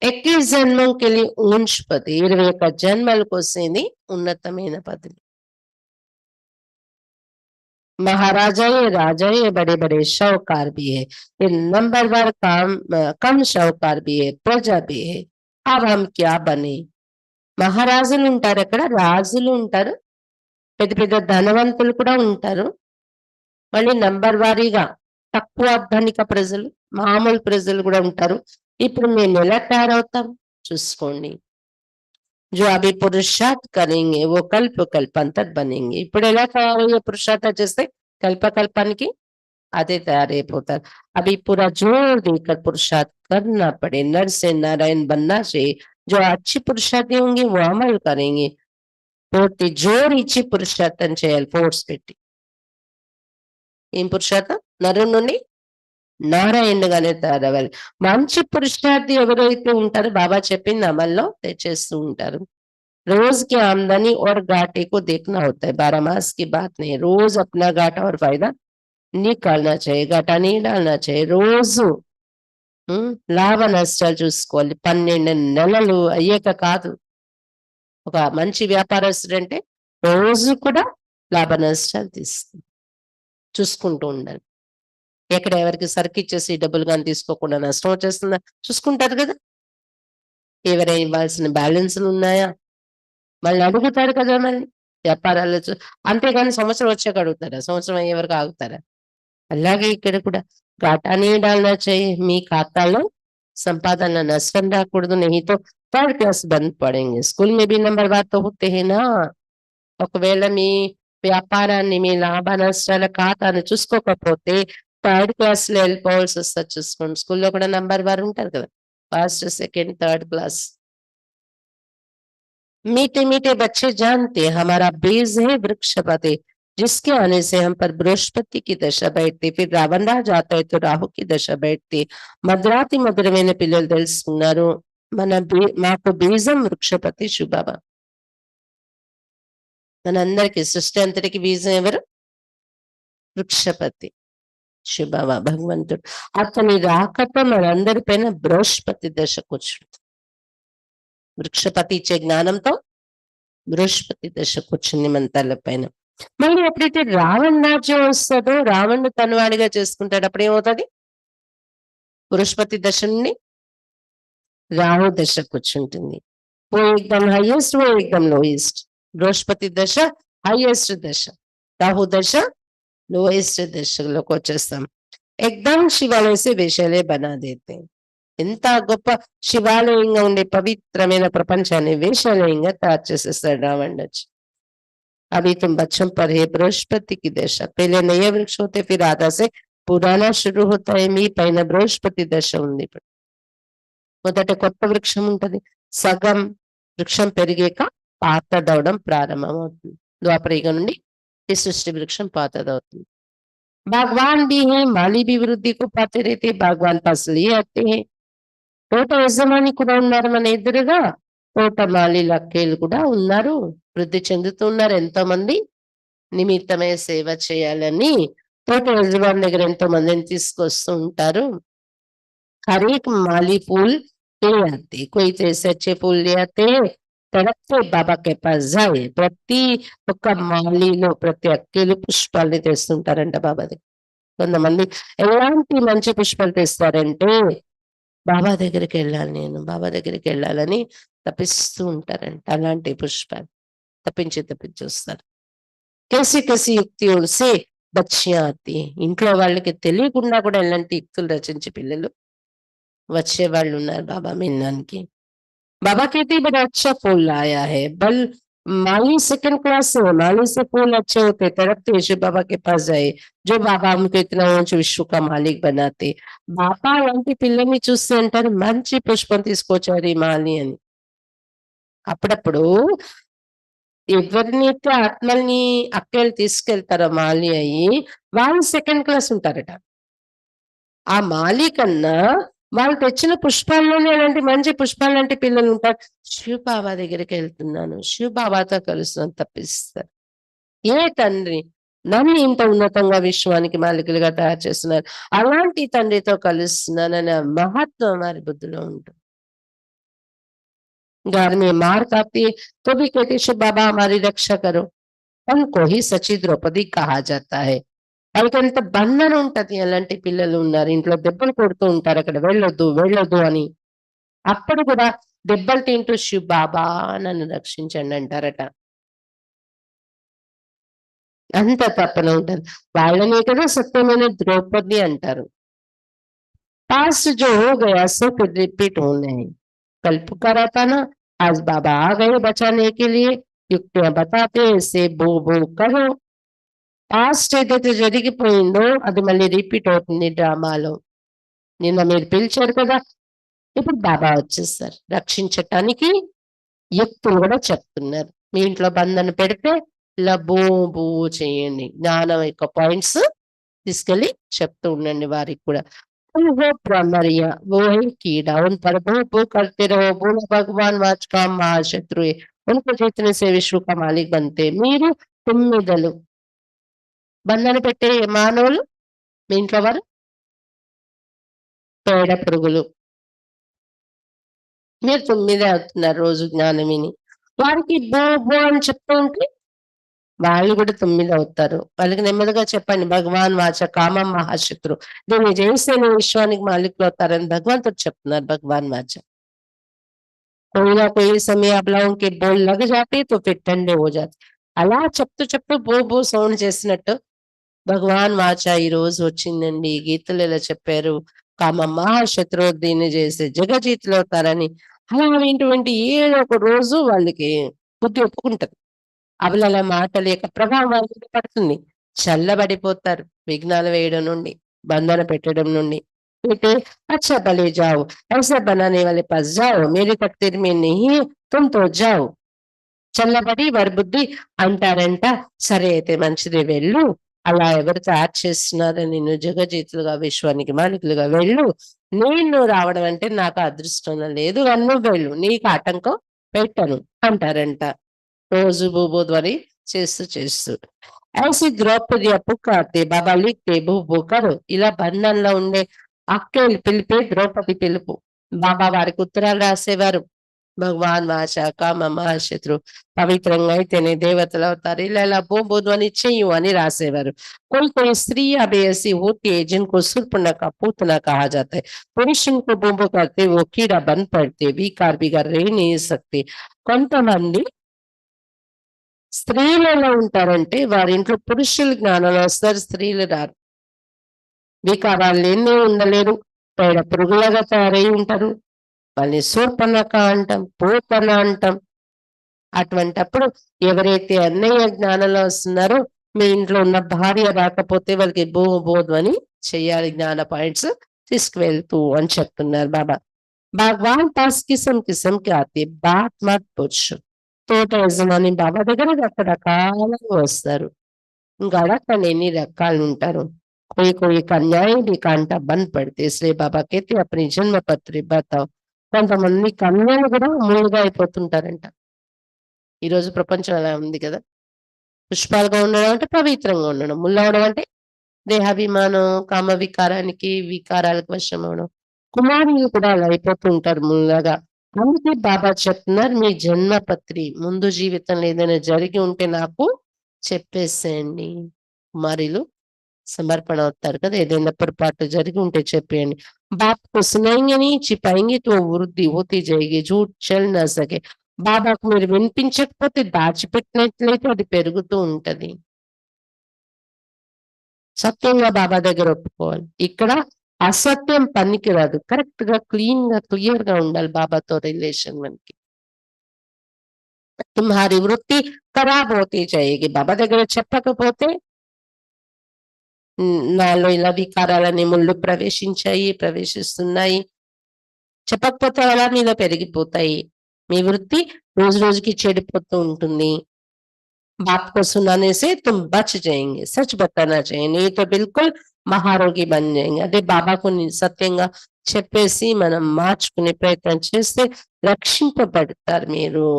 21 జన్మకి ऊंच पद 21 జన్మల కోసం ఇది ఉన్నతమైన పదవి. महाराजा ये राजा ये बड़े बड़े शाहूकार भी है. ये नंबरवार कम शाहूकार भी है प्रजा भी है. अब हम क्या बने. మహారాజులు ఉంటారు అక్కడ, రాజులు ఉంటారు, పెద్ద పెద్ద ధనవంతులు కూడా ఉంటారు. మళ్ళీ నంబర్ వారీగా తక్కువ ధనిక ప్రజలు, మామూలు ప్రజలు కూడా ఉంటారు. ఇప్పుడు మేము ఎలా తయారవుతాం చూసుకోండి. जो अभी पुरुषार्थ करेंगे वो कल्प कल्पांतर बनेंगे. ఇప్పుడు ఎలా తయారయ్యే పురుషార్థం చేస్తే కల్పకల్పానికి అదే తయారైపోతారు. अभी पूरा जोर देकर पुरुषार्थ करना पड़े. नर से नारायण बनना चाहिए. जो अच्छी पुरुषार्थी होंगे वो अमल करेंगे. పూర్తి జోరు ఇచ్చి పురుషార్థం చేయాలి ఫోర్స్ పెట్టి. ఏం పురుషార్థం? నరు నుండి నారాయణగానే తయారవ్వాలి. మంచి పురుషార్థి ఎవరైతే ఉంటారో బాబా చెప్పింది అమల్లో తెచ్చేస్తూ ఉంటారు. रोज की आमदनी और घाटे को देखना होता है. 12 मास की बात नहीं. रोज अपना घाटा और फायदा निकालना चाहिए. घाटा नहीं डालना चाहिए. రోజు లాభ నష్టాలు చూసుకోవాలి. 12 నెలలు అయ్యాక కాదు. ఒక మంచి వ్యాపారస్తుడు అంటే రోజు కూడా లాభ నష్టాలు చూసుకుంటూ ఉండాలి. ఎక్కడ ఎవరికి సరుకు ఇచ్చేసి డబ్బులు కానీ తీసుకోకుండా నష్టం వచ్చేస్తుందా చూసుకుంటారు కదా. ఎవరైనా ఇవ్వాల్సిన బ్యాలెన్స్లు ఉన్నాయా మళ్ళీ అడుగుతారు కదా. మళ్ళీ వ్యాపారాలు అంతేగాని సంవత్సరం వచ్చాక అడుగుతారా? సంవత్సరం అయ్యే వరకు ఆగుతారా? అలాగే ఇక్కడ కూడా घाटाने डालना चाहिए. మీ ఖాతాలో సంపాదన నష్టం రాకూడదు. नहीं तो थर्ड क्लास बंद पड़ेंगे. स्कूल में भी नंबर बात तो होते हैं ना. ఒకవేళ మీ వ్యాపారాన్ని మీ లాభ నష్టాల ఖాతాను చూసుకోకపోతే థర్డ్ క్లాస్‌లో వెళ్ళిపోవాల్సొస్తది చూసుకోండి. స్కూల్‌లో కూడా నంబర్ వారు ఉంటారు కదా! First, second, third class. मीठे-मीठे बच्चे जानते हैं हमारा बेज है वृक्षपति, जिसके आने से हम पर बृहस्पति की दशा बैठती, फिर रावण రాజు आता है तो రాహు की దశ बैठती. మధురాతి మధురమైన పిల్లలు తెలుసుకున్నారు. మాకు బీజం వృక్షపతి శుభవ. మనందరికి సృష్టి అంతటికి బీజం ఎవరు? వృక్షపతి శుభవ భగవంతుడు. అతని రాకతో మనందరి పైన బృహస్పతి దశ కూర్చుంది. వృక్షపతి ఇచ్చే జ్ఞానంతో బృహస్పతి దశ కూర్చుంది మన తల పైన. మళ్ళీ ఎప్పుడైతే రావణ రాజ్యం వస్తుందో, రావణుడు తనవాడిగా చేసుకుంటాడు, అప్పుడు ఏమవుతుంది? బృహస్పతి దశ నుండి రాహు దశ కూర్చుంటుంది. ఓ ఎగ్దమ్ హైయెస్ట్, ఓ ఎగ్దమ్ లోయెస్ట్. బృహస్పతి దశ హైయెస్ట్ దశ, రాహు దశ లోయెస్ట్ దశలోకి వచ్చేస్తాం. ఎగ్దమ్ శివాలయసే వేషాలే బనా దేతే. ఎంత గొప్ప శివాలయంగా ఉండే పవిత్రమైన ప్రపంచాన్ని వేషాలయంగా తయారు చేసేస్తాడు రావణుడు వచ్చి. अभी तुम बच्चों पर है बृहस्पति की दशा, पहले नए वृक्ष होते फिर आधा से पुराना शुरू होता है. మీ పైన బృహస్పతి దశ ఉంది. ఇప్పుడు మొదట కొత్త వృక్షం ఉంటది, సగం వృక్షం పెరిగాక పాతదవడం ప్రారంభమవుతుంది. ద్వాపరయుగ నుండి ఈ సృష్టి వృక్షం పాతదవుతుంది. भगवान भी है, माली भी वृद्धि को पाते रहते, भगवान पास लिए आते हैं. తోట యజమాని కూడా ఉన్నారు మన ఎదురుగా, తోటమాలి లక్కేలు కూడా ఉన్నారు, వృద్ధి చెందుతూ ఉన్నారు. ఎంతో మంది నిమిత్తమే సేవ చేయాలని తోట యజమాని దగ్గర ఎంతో మందిని తీసుకొస్తూ ఉంటారు. हर एक माली फूल ले आते, कोई जैसे अच्छे फूल ले आते हैं, తడపే బాబా కే పాస్ జాయే. ప్రతి ఒక్క మాలీలో ప్రతి అక్కేలు పుష్పాలని తెస్తుంటారంట బాబా దగ్గర. కొంతమంది ఎలాంటి మంచి పుష్పాలు తెస్తారంటే, బాబా దగ్గరికి వెళ్ళాలి, నేను బాబా దగ్గరికి వెళ్ళాలని తపిస్తూ ఉంటారంట. అలాంటి పుష్పాలు తప్పించి వస్తారు. కేసి కేసి యుక్తిసే బచ్చియా ఆతి. ఇంట్లో వాళ్ళకి తెలియకుండా కూడా ఎలాంటి యుక్తులు రచించి పిల్లలు వచ్చే వాళ్ళు ఉన్నారు బాబా మిలనానికి. बाबा कहते बड़ा अच्छा फूल लाया है, बल माली सेकंड क्लास से, माली से फूल अच्छे होते, तड़पते शिव बाबा के पास जाए, जो बाबा हमको इतना ऊंच विश्व का मालिक बनाते. బాబా అలాంటి పిల్లల్ని చూస్తే అంటారు, మంచి పుష్పం తీసుకొచ్చారు ఈ మాలి అని. అప్పుడప్పుడు ఎవరినైతే ఆత్మల్ని అక్కలు తీసుకెళ్తారో మాలి అయ్యి, వాళ్ళు సెకండ్ క్లాస్ ఉంటారట. ఆ మాలి కన్నా వాళ్ళు తెచ్చిన పుష్పాల్లోనే అలాంటి మంచి పుష్పాలు లాంటి పిల్లలు ఉంటారు. శివ బాబా దగ్గరికి వెళ్తున్నాను, శివ బాబాతో కలుస్తున్నాను తప్పిస్తారు. ఏ తండ్రి నన్ను ఇంత ఉన్నతంగా విశ్వానికి మాలికలుగా తయారు చేస్తున్నారు, అలాంటి తండ్రితో కలుస్తున్నాననే మహత్వం వారి బుద్ధిలో ఉంటుంది. घर में मार खाती है तो भी कहते शिव बाबा हमारी रक्षा करो. उनको ही सची द्रौपदी कहा जाता है. వాళ్ళకి ఎంత బంధన ఉంటది. అలాంటి పిల్లలు ఉన్నారు, ఇంట్లో దెబ్బలు కొడుతూ ఉంటారు, అక్కడ వెళ్ళొద్దు వెళ్ళొద్దు అని. అప్పుడు కూడా దెబ్బలు తింటూ శివ్ బాబా నన్ను రక్షించండి అంటారట. అంత తప్పన ఉంటది. వాళ్ళనే కదా సత్యమైన ద్రౌపది అంటారు. पास्ट जो हो गया सो फिर रिपीट होना है. कल पुकारा था ना, आज बाबा आ गए बचाने के लिए, युक्तियां बताते ऐसे बो बो करो. పాస్ట్ ఏదైతే జరిగిపోయిందో అది మళ్ళీ రిపీట్ అవుతుంది డ్రామాలో. నిన్న మీరు పిలిచారు కదా, ఇప్పుడు బాబా వచ్చేస్తారు రక్షించటానికి. యుక్తులు కూడా చెప్తున్నారు. మీ ఇంట్లో బంధన పెడితే ఇలా బో బో చేయండి, జ్ఞానం యొక్క పాయింట్స్ తీసుకెళ్ళి చెప్తూ ఉండండి వారికి కూడా. वो ब्रह्मरिया वो है कीड़ा, उन पर भो भो करते रहो, बोलो भगवान वाच का महाशत्रु है, उनको जीतने से विश्व का मालिक बनते. మీరు తొమ్మిదలు బంధన పెట్టే మానవులు మీ ఇంట్లో వారు పేడ పురుగులు. మీరు 9 అవుతున్నారు రోజు జ్ఞానం విని. వారికి బో బో అని చెప్తూ ఉంటే వాళ్ళు కూడా 9 అవుతారు. వాళ్ళకి నెమ్మదిగా చెప్పండి, భగవాన్ వాచ కామం మహాశత్రు, దీన్ని జయిస్తే విశ్వానికి మాలికులు అవుతారని భగవంతుడు చెప్తున్నారు. భగవాన్ వాచ कोई ना कोई समय आप लोगों के बोल लग जाते तो फिर ठंडे हो जाते. అలా చెప్తూ చెప్తూ బో బో సౌండ్ చేసినట్టు భగవాన్ వాచ ఈ రోజు వచ్చిందండి. గీతలు ఇలా చెప్పారు, కామ మహాశత్రు దీన్ని చేస్తే జగజీతులు అవుతారని. అలా వింటువంటి ఏదో ఒక రోజు వాళ్ళకి బుద్ధి ఒప్పుకుంటది. అలా మాట లేక ప్రభావం వాళ్ళ మీద పడుతుంది, చల్లబడిపోతారు విఘ్నాలు వేయడం నుండి. బంధన పెట్టడం నుండి. అయితే अच्छा भले जाओ, ऐसा बनाने वाले पास जाओ, मेरे तकदीर में नहीं है, तुम तो जाओ. చల్లబడి వారి బుద్ధి అంటారంట, సరే అయితే మంచిది వెళ్ళు. అలా ఎవరు తయారు చేస్తున్నారో నిన్ను జగజీతులుగా, విశ్వానికి మాలికులుగా వెళ్ళు. నేను రావడం అంటే నాకు అదృష్టం లేదు. కానీ నువ్వు వెళ్ళు. నీకు ఆటంకం పెట్టను అంటారంట. రోజు భూభూధ్వని చేస్తూ చేస్తూ. ऐसी द्रौपदी पुकारते बाबा लिखते భూ భూ కరు. ఇలా బంధంలో ఉండే అక్కలు పిలిపే ద్రౌపది పిలుపు. బాబా వారికి ఉత్తరాలు రాసేవారు. భగవాన్ వాచ కామ మహాశత్రు పవిత్రంగా అయితేనే దేవతలు అవుతారు. ఇలా ఇలా భూభూధ్వని చెయ్యు అని రాసేవారు. कोई कोई स्त्री अब ऐसी होती है जिनको शूर्पणखा पूतना कहा जाता है. पुरुष इनको बोबो करते वो कीड़ा बन पड़ते, विकार बिगाड़ रह नहीं सकते. కొంతమంది స్త్రీలు ఎలా ఉంటారంటే వారింట్లో పురుషులు జ్ఞానాలు వస్తారు, స్త్రీలు రారు. వికారాలు ఎన్నో ఉండలేరు, పేడ పురుగులాగా తయారై ఉంటారు. వాళ్ళని శూర్పణఖ అంటాం, పూతన అంటాం. అటువంటప్పుడు ఎవరైతే అన్నయ్య జ్ఞానంలో వస్తున్నారో మీ ఇంట్లో ఉన్న భార్య రాకపోతే వాళ్ళకి బోధని చెయ్యాలి, జ్ఞాన పాయింట్స్ తీసుకువెళ్తూ అని చెప్తున్నారు బాబా. భగవాన్ పాస్ కిసం కిసం కి ఆతే బాత్ మత్ పుచ్చు. తోట యజమాని బాబా దగ్గర రకరకాలుగా వస్తారు. ఇంకా అడగండి ఎన్ని రకాలు ఉంటారు. कोई कोई कन्याएं भी कांटा बंद पड़ते, इसलिए बाबा कहते अपनी जन्म पत्री बताओ. కొంతమంది కన్యలు కూడా ముళ్ళుగా అయిపోతుంటారంట. ఈ రోజు ప్రపంచం అలా ఉంది కదా. పుష్పాలుగా ఉండడం అంటే పవిత్రంగా ఉండడం, ముళ్ళవడం అంటే దేహాభిమానం, కామ వికారానికి, వికారాలకు వశం అవడం. కుమారులు కూడా అలా అయిపోతూ ఉంటారు ముళ్ళగా. అందుకే బాబా చెప్తున్నారు, మీ జన్మపత్రి ముందు జీవితంలో ఏదైనా జరిగి ఉంటే నాకు చెప్పేసేయండి. కుమారులు సమర్పణ అవుతారు కదా, ఏదైనా పొరపాటు జరిగి ఉంటే చెప్పేయండి. బాప్కు సునాయింగే నీ చిపాయింగే తో వృద్ధి హోతీ జాయేగి, झूठ चल ना सके. బాబాకు మీరు వినిపించకపోతే దాచిపెట్టినట్లయితే అది పెరుగుతూ ఉంటది. సత్యంగా బాబా దగ్గర ఒప్పుకోవాలి. ఇక్కడ అసత్యం పనికి రాదు. కరెక్ట్ గా క్లీన్ గా క్లియర్ గా ఉండాలి బాబాతో రిలేషన్ మనకి. తుమ్హారి వృత్తి ఖరాబ్ హోతీ జాయేగి. బాబా దగ్గర చెప్పకపోతే నాలో ఇలా వికారాలని ముళ్ళు ప్రవేశించాయి, ప్రవేశిస్తున్నాయి. చెప్పకపోతే అలా మీలో పెరిగిపోతాయి. మీ వృత్తి రోజు రోజుకి చెడిపోతూ ఉంటుంది. बाप को सुनाने से तुम बच जाएंगे, सच बताना चाहिए, नहीं तो बिल्कुल మహారోగి బన్ జాయింగే. అదే బాబాకు సత్యంగా చెప్పేసి మనం మార్చుకునే ప్రయత్నం చేస్తే రక్షింపబడతారు మీరు.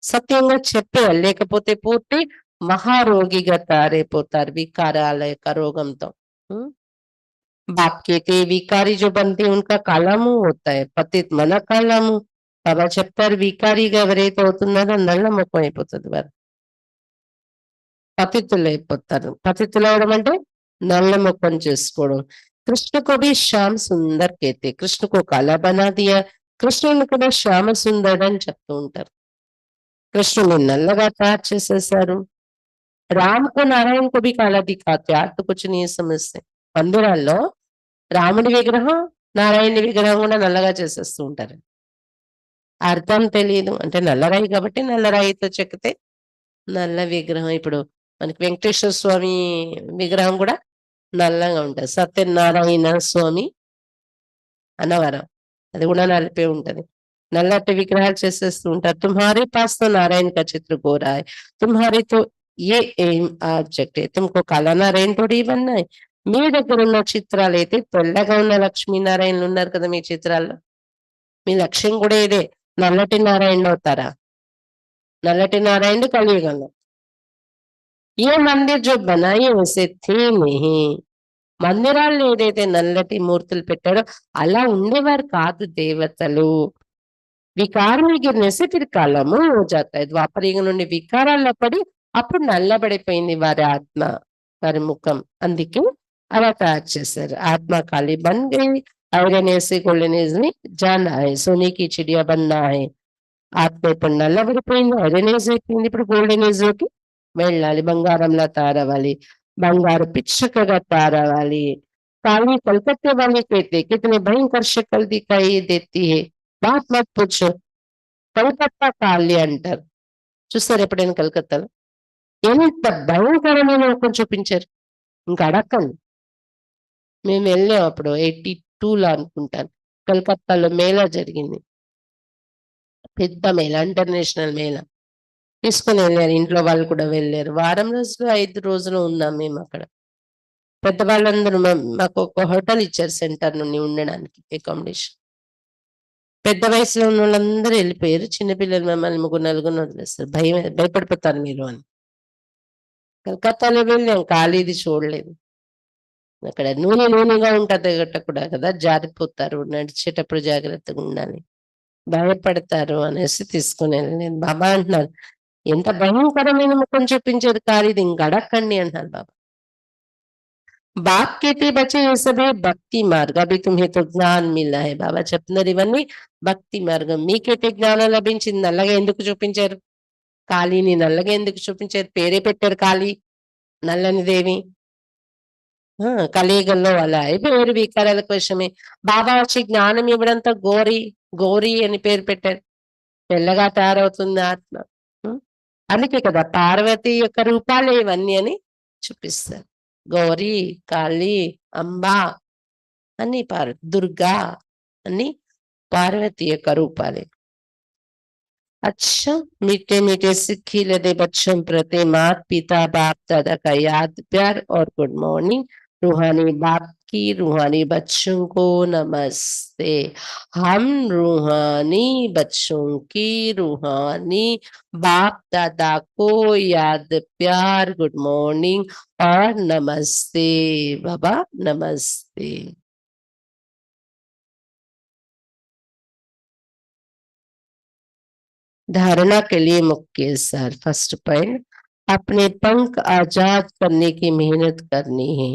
సత్యంగా చెప్పేయాలి, లేకపోతే పూర్తి మహారోగిగా తయారైపోతారు వికారాల యొక్క రోగంతో. बाप कहते विकारी जो बनते हैं उनका काला मुंह होता है, పతిత్ మన కాలము. బాబా చెప్తారు వికారిగా ఎవరైతే అవుతున్నారో నల్ల ముఖం అయిపోతుంది వారు, పతితులు అయిపోతారు. పతితులు అవడం అంటే నల్ల ముఖం చేసుకోవడం. కృష్ణకు భీ శ్యామ్ సుందర్ కేతే, కృష్ణకు కాలా బనా దియా. కృష్ణుని కూడా శ్యామ సుందరుడు అని చెప్తూ ఉంటారు. కృష్ణుని నల్లగా తయారు చేసేసారు. రామ్కు నారాయణకు భీ కాలా దిఖాతే, ఆతో కుచ్ నీ సమస్య. మందిరాల్లో రాముడి విగ్రహం, నారాయణుడి విగ్రహం కూడా నల్లగా చేసేస్తూ ఉంటారు. అర్థం తెలియదు అంటే నల్లరాయి కాబట్టి నల్లరాయితో చెక్కితే నల్ల విగ్రహం. ఇప్పుడు మనకి వెంకటేశ్వర స్వామి విగ్రహం కూడా నల్లగా ఉంటుంది. సత్యనారాయణ స్వామి అన్నవరం అది కూడా నలిపే ఉంటది. నల్లటి విగ్రహాలు చేసేస్తూ ఉంటారు. తుమ్హారీ పాస్ తో నారాయణ కా చిత్ర గోరా హై, తుమ్హారీ తో ఏ ఏం ఆబ్జెక్ట్ తుమ్కో కాలా నారాయణ తోడి బన్నాయి. మీ దగ్గర ఉన్న చిత్రాలు అయితే తెల్లగా ఉన్న లక్ష్మీనారాయణలు ఉన్నారు కదా మీ చిత్రాల్లో. మీ లక్ష్యం కూడా ఇదే, నల్లటి నారాయణుడు అవుతారా? నల్లటి నారాయణుడు కలియుగంలో. ఏ మందిర్ జో బనాయి వసే థే నహీ. మందిరాల్లో ఏదైతే నల్లటి మూర్తులు పెట్టారో అలా ఉండేవారు కాదు దేవతలు. వికారం గిరినేసి ఫిర్ కాలము జాతాయి. ద్వాపరయుగం నుండి వికారాల్లో పడి అప్పుడు నల్లబడిపోయింది వారి ఆత్మ, వారి ముఖం. అందుకే అలా తయారు చేశారు. ఆత్మ ఖాళీ బన్ గయి, ఐరన్ వేసి గోల్డెన్ ఏజ్ ని జానా హై, సోనీకి చిడియా బన్నా హై. ఆత్మ ఇప్పుడు నల్లబడిపోయింది, ఐరన్ ఏజ్ అయిపోయింది, ఇప్పుడు గోల్డెన్ ఏజ్ లోకి వెళ్ళాలి. బంగారంలా తయారవ్వాలి, బంగారు పిచ్చకగా తయారవ్వాలి. కాళీ కలకత్తే వాళ్ళే कहते कितने भयंकर शक्ल दिखाई देती है, बात मत पूछो. కలకత్తా కాళీ అంటారు. చూస్తారు ఎప్పుడైనా కలకత్తాలో? ఎంత భయంకరమైన ముఖం చూపించారు. ఇంకా అడక్కండి. మేము వెళ్ళాం అప్పుడు 82లో అనుకుంటాను. కలకత్తాలో మేళా జరిగింది. పెద్ద మేళా, ఇంటర్నేషనల్ మేళా. తీసుకొని వెళ్ళారు. ఇంట్లో వాళ్ళు కూడా వెళ్ళారు. వారం రోజులు, 5 రోజులు ఉన్నాం మేము అక్కడ. పెద్దవాళ్ళందరూ మాకు ఒక హోటల్ ఇచ్చారు సెంటర్ నుండి ఉండడానికి అకామిడేషన్. పెద్ద వయసులో ఉన్న వాళ్ళందరూ వెళ్ళిపోయారు. చిన్నపిల్లలు మమ్మల్ని ముగ్గురు నలుగురిని వదిలేస్తారు. భయపడిపోతారు మీరు అని. కలకత్తాలో వెళ్ళాం, ఖాళీది చూడలేదు. అక్కడ నూనెగా ఉంటది కూడా కదా, జారిపోతారు, నడిచేటప్పుడు జాగ్రత్తగా ఉండాలి, భయపడతారు అనేసి తీసుకుని వెళ్ళలేదు. బాబా అంటున్నారు, ఎంత భయంకరమైన ముఖం చూపించేది ఖాళీది, ఇంక అడక్కండి అంటున్నారు బాబా. బాప్ कहते बच्चे ये सब है భక్తి మార్గ, అభి తుమ్హే తో జ్ఞాన్ మిలా హై. బాబా చెప్తున్నారు ఇవన్నీ భక్తి మార్గం. మీకైతే జ్ఞానం లభించింది, నల్లగా ఎందుకు చూపించారు? కాళీని నల్లగా ఎందుకు చూపించారు? పేరే పెట్టారు కాళీ, నల్లని దేవి. కలియుగంలో అలా అయిపోయారు, వికారాల కోసమే. బాబా వచ్చి జ్ఞానం ఇవ్వడంతో గోరి గోరి అని పేరు పెట్టారు. తెల్లగా తయారవుతుంది ఆత్మ. అందుకే కదా పార్వతి యొక్క రూపాలే ఇవన్నీ అని చూపిస్తారు. గౌరీ, కాళీ, అంబా అన్ని దుర్గా అన్ని పార్వతి యొక్క రూపాలే. अच्छा, मीठे मीठे सिक्खी लदे बच्चों प्रति मात पिता बाप दादा का याद प्यार और गुड मॉर्निंग. रूहानी बाप की रूहानी बच्चों को नमस्ते. हम रूहानी बच्चों की रूहानी बाप दादा को याद प्यार, गुड मॉर्निंग और नमस्ते. बाबा नमस्ते. धारणा के लिए मुख्य सार. फर्स्ट पॉइंट, अपने पंख आजाद करने की मेहनत करनी है.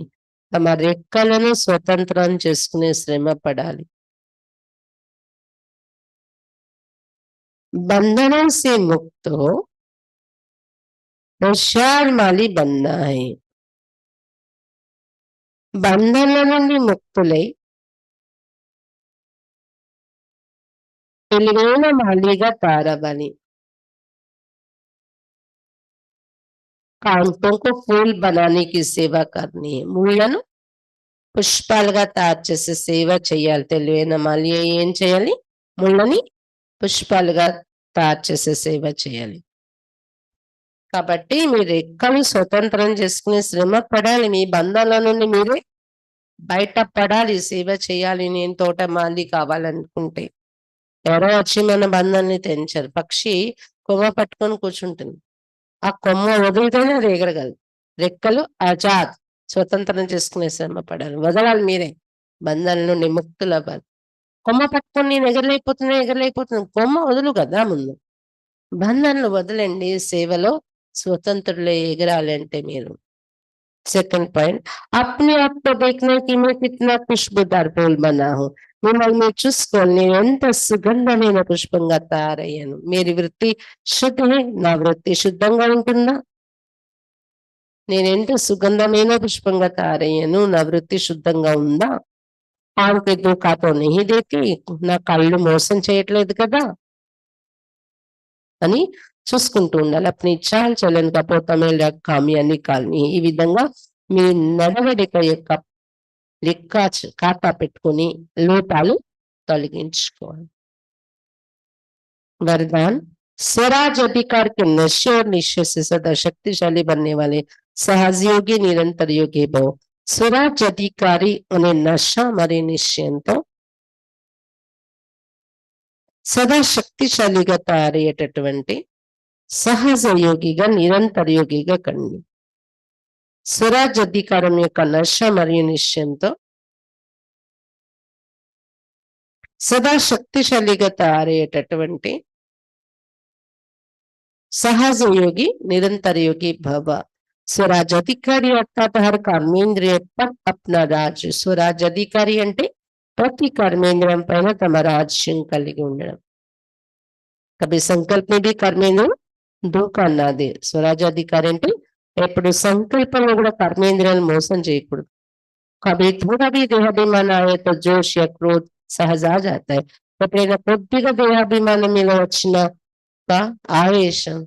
తమ రెక్కలను స్వతంత్రం చేసుకునే శ్రమ పడాలి. बंधनों से मुक्त हो, होशियार माली बनना है. బంధనల నుండి ముక్తులై తెలివైన మాలిగా తయారవ్వాలి. కాంటों को फूल बनाने की सेवा करनी है. ముళ్ళను పుష్పాలుగా తయారు చేసే సేవ చేయాలి. తెలివైన మాలి ఏం చేయాలి? ముళ్ళని పుష్పాలుగా తయారు చేసే సేవ చేయాలి. కాబట్టి మీరు రెక్కలు స్వతంత్రం చేసుకునే శ్రమ పడాలి. మీ బంధాల నుండి మీరే బయట పడాలి, సేవ చేయాలి. నేను తోటమాలి కావాలనుకుంటే ఎవరో వచ్చి మన బంధాన్ని తెంచారు. పక్షి కొమ్మ పట్టుకొని కూర్చుంటుంది. ఆ కొమ్మ వదిలితేనే అది ఎగరగలదు. రెక్కలు ఆజాద్, స్వతంత్రం చేసుకునే శ్రమ పడాలి. వదలాలి మీరే, బంధాల నుండి ముక్తులు అవ్వాలి. కొమ్మ పట్టుకొని నేను ఎగరలేకపోతున్నాను, కొమ్మ వదులు కదా ముందు. బంధాలను వదలండి, సేవలో స్వతంత్రులే ఎగరాలి అంటే మీరు. सेकंड पॉइंट, अपने आप को देखना कि मैं कितना खुशबूदार फूल बना हूं. మిమ్మల్ని మీరు చూసుకోవాలి, నేను ఎంత సుగంధమైన పుష్పంగా తయారయ్యాను. మీరు వృత్తి శుద్ధమే, నా వృత్తి శుద్ధంగా ఉంటుందా? నేను ఎంత సుగంధమైన పుష్పంగా తయారయ్యాను, నా వృత్తి శుద్ధంగా ఉందా? ఆమెకి దూకాతో నెహి దేతి, నా కళ్ళు మోసం చేయట్లేదు కదా అని చూసుకుంటూ ఉండాలి. అప్పుడు చాలు చలని కపోతమే కామ్యాన్ని కాల్ని. ఈ విధంగా మీ నడవడిక యొక్క లెక్క ఖాతా పెట్టుకుని లోపాలు తొలగించుకోవాలి. वरदान, स्वराज अधिकार के नशे और निश्चय से सदा शक्तिशाली बनने वाले सहजयोगी निरंतर योगी भव. స్వరాజ్ అధికారి అనే నశ మరి నిశ్చయంతో సదా శక్తిశాలిగా తయారయ్యేటటువంటి సహజ యోగిగా, నిరంతర యోగిగా కండి. స్వరాజ్ అధికారం యొక్క నశ మరియు నిశ్చయంతో సదా శక్తిశాలిగా తయారయ్యేటటువంటి सहज योगी निरंतर योगी भव. स्वराज अधिकारी अर्थात हर कर्मेंद्रिय पर अपना राज. स्वराज अधिकारी అంటే ప్రతి కర్మేంద్రియం పైన తమ రాజ్యం కలిగి ఉండడం. कभी संकल्प में भी कर्मेंद्रिय धोखा ना दे. स्वराज अधिकारी అంటే ఎప్పుడు సంకల్పంలో కూడా కర్మేంద్రియాలను మోసం చేయకూడదు. कभी थोड़ा भी देहाभिमान आए तो जोश या क्रोध सहज आ जाता है. ఎప్పుడైనా కొద్దిగా దేహాభిమానం మీద వచ్చిన ఆవేశం,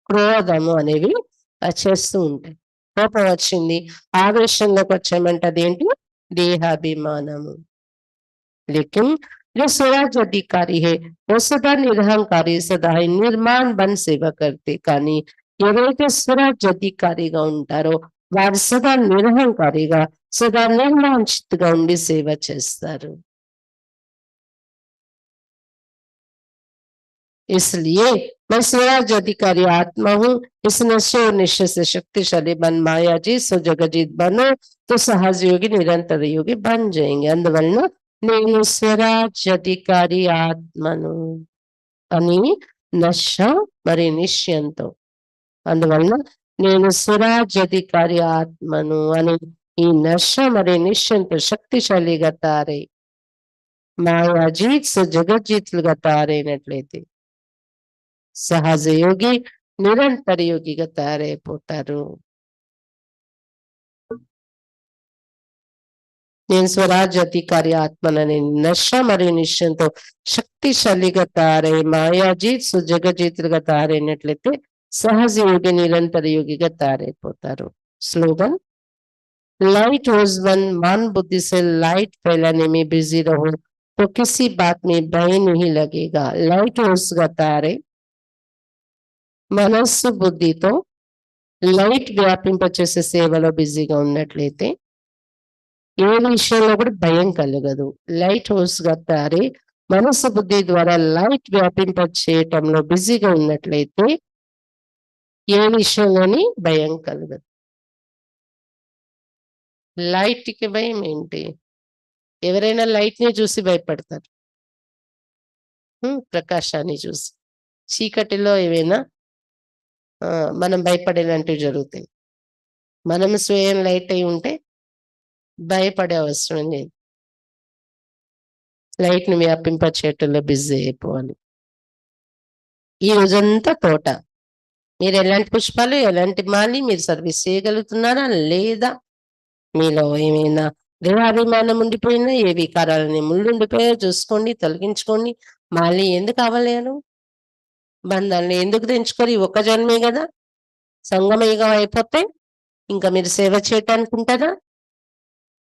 క్రోధము అనేవి చేస్తూ ఉంటాయి. కోపం వచ్చింది, ఆవేశంలోకి వచ్చామంటే అదేంటి? देहाभिमानము. लेकिन जो स्वराज अधिकारी है वो सदा నిరహంకారి సదా నిర్మాణ బన్ సేవ करते కానీ ఎవరైతే స్వరాజ్ అధికారిగా ఉంటారో వారు సదా నిరహంకారిగా సదా నిర్మాణచిత్తుగా ఉండి సేవ చేస్తారు. इसलिए मैं स्वराज अधिकारी आत्मा हूँ. इस नशे और निश्चय से शक्तिशाली बन माया जी सो जगजीत बनो तो सहज योगी निरंतर योगी बन जाएंगे. అందువలన నేను స్వరాజ్ అధికారి ఆత్మను అని నశ మరి నిశ్చయంతో, అందువలన నేను స్వరాజ్ అధికారి ఆత్మను అని ఈ నశ మరి నిశ్చయంతో శక్తిశాలిగా తారై మాయాజీత్ జగజ్జీతులుగా తారైనట్లయితే సహజ యోగి నిరంతర యోగిగా తయారైపోతారు. నేను స్వరాజ్ అధికారి ఆత్మనని నశ మరియు నిశ్చయంతో శక్తిశాలిగా తయారై మాయాజీత్ జగజీతులుగా తయారైనట్లయితే సహజ యోగి నిరంతర యోగిగా తయారైపోతారు. స్లోగన్ लाइट रोज वन मन बुद्धि से लाइट फैलाने में बिजी रहो तो किसी बात में भय नहीं लगेगा. लाइट रोज గా తయారై మనస్సు బుద్ధితో లైట్ వ్యాపింపచేసే సేవలో బిజీగా ఉన్నట్లయితే ఏ విషయంలో కూడా భయం కలగదు. లైట్ హౌస్ గా తయారై మనస్సు బుద్ధి ద్వారా లైట్ వ్యాపింప చేయటంలో బిజీగా ఉన్నట్లయితే ఏ విషయంలోని భయం కలగదు. లైట్కి భయం ఏంటి? ఎవరైనా లైట్ ని చూసి భయపడతారు, ప్రకాశాన్ని చూసి. చీకటిలో ఏవైనా మనం భయపడేలాంటివి జరుగుతాయి. మనం స్వయం లైట్ అయి ఉంటే భయపడే అవసరం లేదు. లైట్ ని వ్యాపింప చేయటంలో బిజీ అయిపోవాలి. ఈ రోజంతా తోట. మీరు ఎలాంటి పుష్పాలు, ఎలాంటి మాలి మీరు సర్వీస్ చేయగలుగుతున్నారా లేదా? మీలో ఏమైనా దేహాభిమానం ఉండిపోయినా, ఏ వికారాలని ముళ్ళుండిపోయా చూసుకోండి, తొలగించుకోండి. మళ్ళీ ఎందుకు అవ్వలేను? బంధాలను ఎందుకు తెంచుకోరు? ఈ ఒక్క జన్మే కదా. సంగమయుగం అయిపోతే ఇంకా మీరు సేవ చేయటానికి ఉంటారా?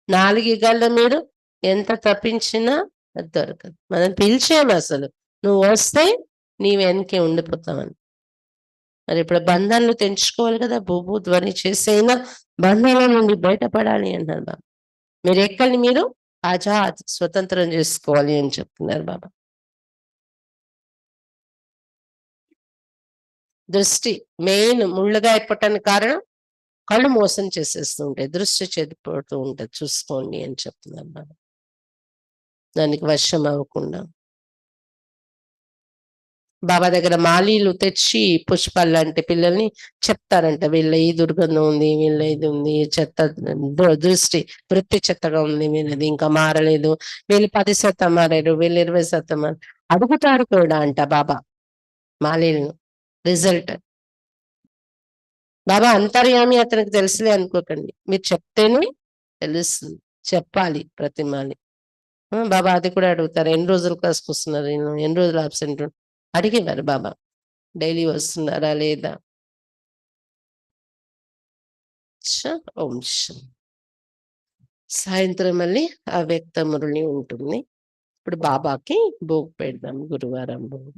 4 యుగాల్లో మీరు ఎంత తప్పించినా అది దొరకదు. మనం పిలిచాము అసలు, నువ్వు వస్తే నీ వెనకే ఉండిపోతామని. మరి ఇప్పుడు బంధాలను తెంచుకోవాలి కదా. భూభూ ధ్వని చేసైనా బంధాల నుండి బయటపడాలి అన్నారు బాబా. మీరు ఎక్కడిని మీరు ఆజాద్ స్వతంత్రం చేసుకోవాలి అని చెప్తున్నారు బాబా. దృష్టి మెయిన్ ముళ్ళుగా అయిపోవటానికి కారణం కళ్ళు మోసం చేసేస్తూ ఉంటాయి, దృష్టి చెదిపోతూ ఉంటుంది, చూసుకోండి అని చెప్తున్నారు బాబా. దానికి వశం అవ్వకుండా బాబా దగ్గర మాలీలు తెచ్చి పుష్పాలు లాంటి పిల్లల్ని చెప్తారంట, వీళ్ళ ఈ దుర్గంధం ఉంది, వీళ్ళ ఇది ఉంది, చెత్త దృష్టి వృత్తి చెత్తగా ఉంది, వీళ్ళది ఇంకా మారలేదు, వీళ్ళు 10% మారారు, వీళ్ళు 20% మారారు. అడుగుతారు కూడా అంట బాబా మాలీలను రిజల్ట్. బాబా అంతర్యామి అతనికి తెలుసులే అనుకోకండి, మీరు చెప్తేనే తెలుస్తుంది, చెప్పాలి ప్రతి మాలి. బాబా అది కూడా అడుగుతారు, ఎన్ని రోజులు క్లాస్కి వస్తున్నారు, ఎన్ని రోజులు అబ్సెంట్ అడిగేవారు బాబా. డైలీ వస్తున్నారా లేదా? ఓం సాయంత్రం మళ్ళీ ఆ వ్యక్త మురళి ఉంటుంది. ఇప్పుడు బాబాకి భోగ్ పెడదాం, గురువారం భోగ్.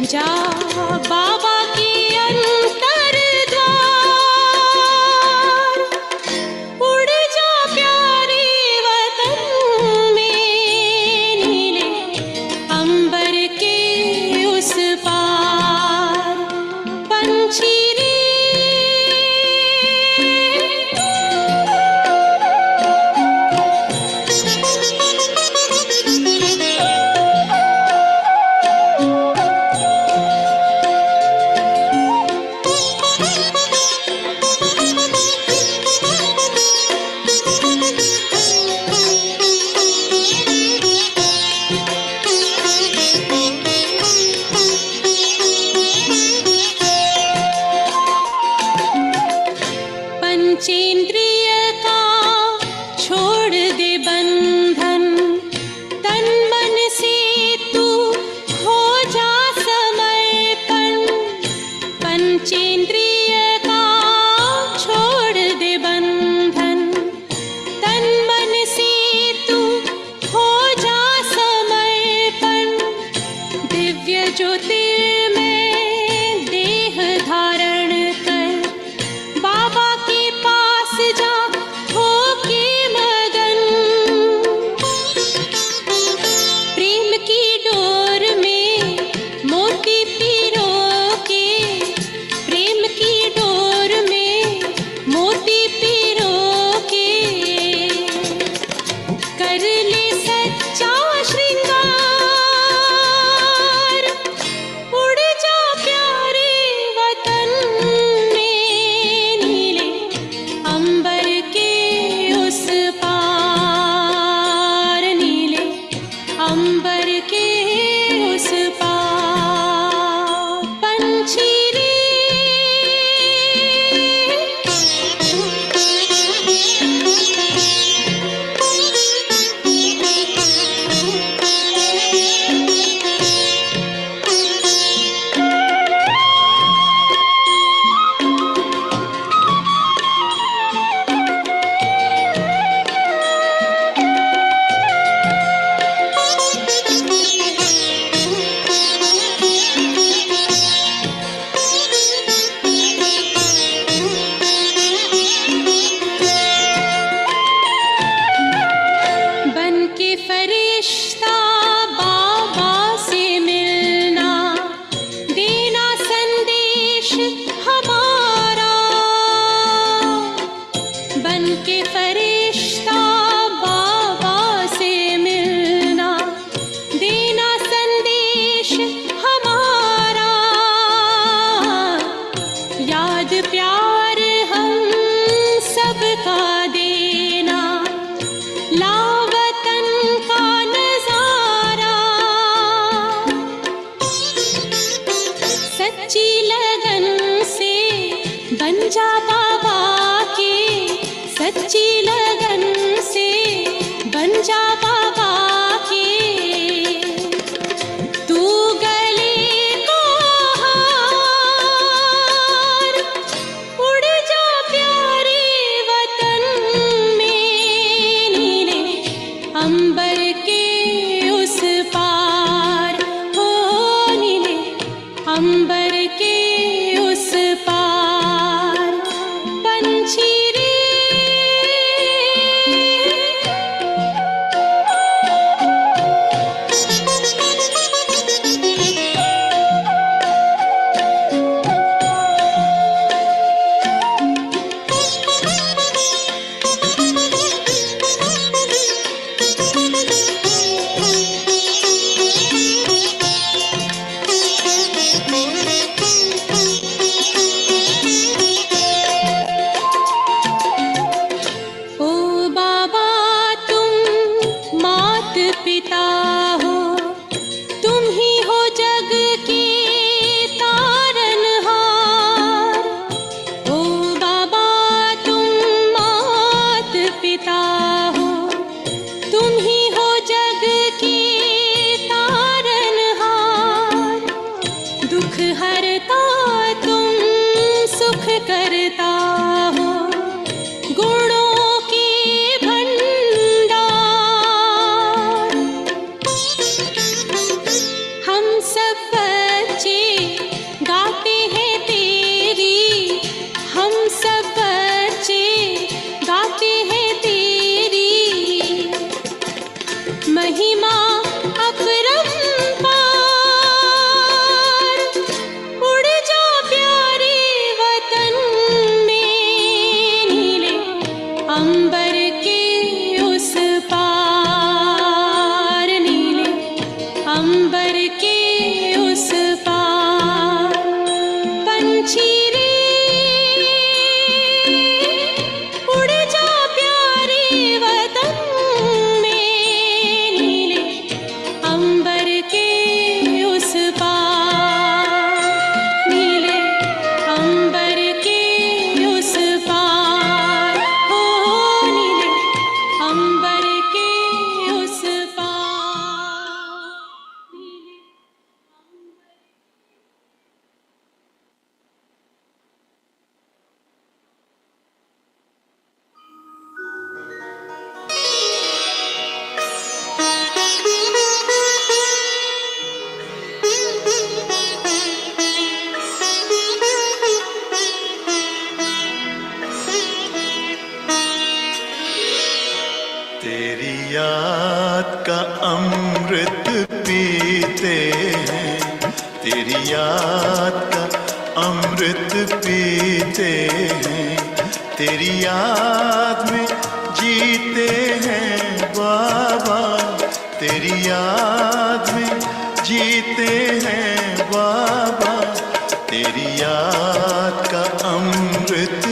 जा बाबा के अंतर द्वार, उड़ जा प्यारे वतन में, नीले अंबर के उस पार पंछी रे। पंचेंद्रिय का छोड़ दे बंधन, तन मन से तू हो जा समर्पण। पंचेंद्रिय का छोड़ दे बंधन, तन मन से तू हो जा समर्पण। दिव्य ज्योतिर्मय देह धारण कर, बाबा के पास जा होके मगन। प्रेम की डोर में मोती पिरो के, प्रेम की डोर में मोती पिरो के, कर ले सच्चा श्रृंगार। उड़ जा प्यारे वतन में, नीले अंबर के उस पार, नीले अंबर के उस पार पंछी रे। बन के फरिश्ता बाबा से मिलना, देना संदेश हमारा। बन के फरिश्ता बाबा से मिलना, देना संदेश हमारा। याद प्यार हम सबका देना, लावतन का नजारा। सच्ची लगन से बन जा बाबा के, सच्ची लगन से बन जा बाबा के। तू गले को हार, उड़ जा प्यारे वतन में, नीले अंबर के उस पार, हो नीले अंबर के उस पार पिता हो, तुम ही हो जग के तारनहार। ओ बाबा तुम मात पिता हो, तुम ही हो जग के तारनहार। दुख हरता तुम सुख करता हो, गुणों के भंडार। हम सब बच्चे गाते हैं तेरी, हम सब बच्चे गाते हैं तेरी महिमा अपरंपार। उड़ जा प्यारे वतन में, नीले अंबर के उस पार, नीले अंबर के उस पार। पंछी रे उड़ जा प्यारे वतन में, नीले अंबर के उस पार, नीले अंबर के उस पार। हो नीले अंबर के उस पार, नीले तेरी याद का अमृत पीते हैं, तेरी याद का अमृत पीते हैं। तेरी याद में जीते हैं बाबा, तेरी याद में जीते हैं बाबा। तेरी याद का अमृत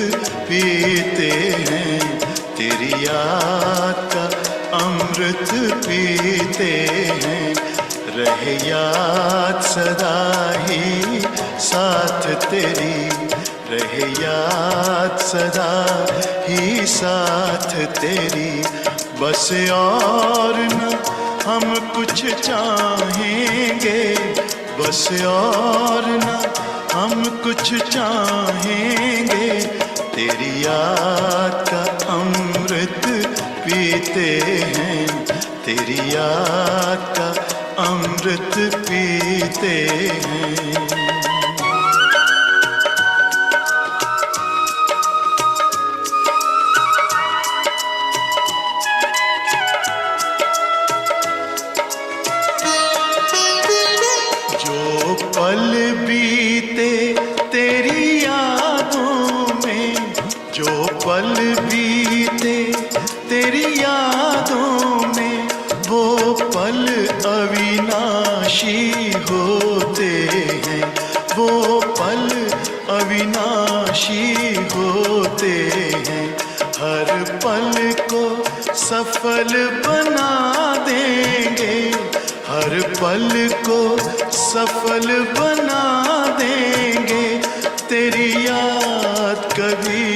पीते हैं, तेरी याद का अमृत पीते हैं। रहे याद सदा ही साथ तेरी, रहे याद सदा ही साथ तेरी। बस और न हम कुछ चाहेंगे, बस और न हम कुछ चाहेंगे। तेरी याद का अमृत पीते हैं, तेरी याद का अमृत पीते हैं। जो पल बीते तेरी यादों में, जो पल बीते तेरी यादों में, वो पल अविनाशी होते हैं, वो पल अविनाशी होते हैं। हर पल को सफल बना देंगे, हर पल को सफल बना देंगे। तेरी याद कभी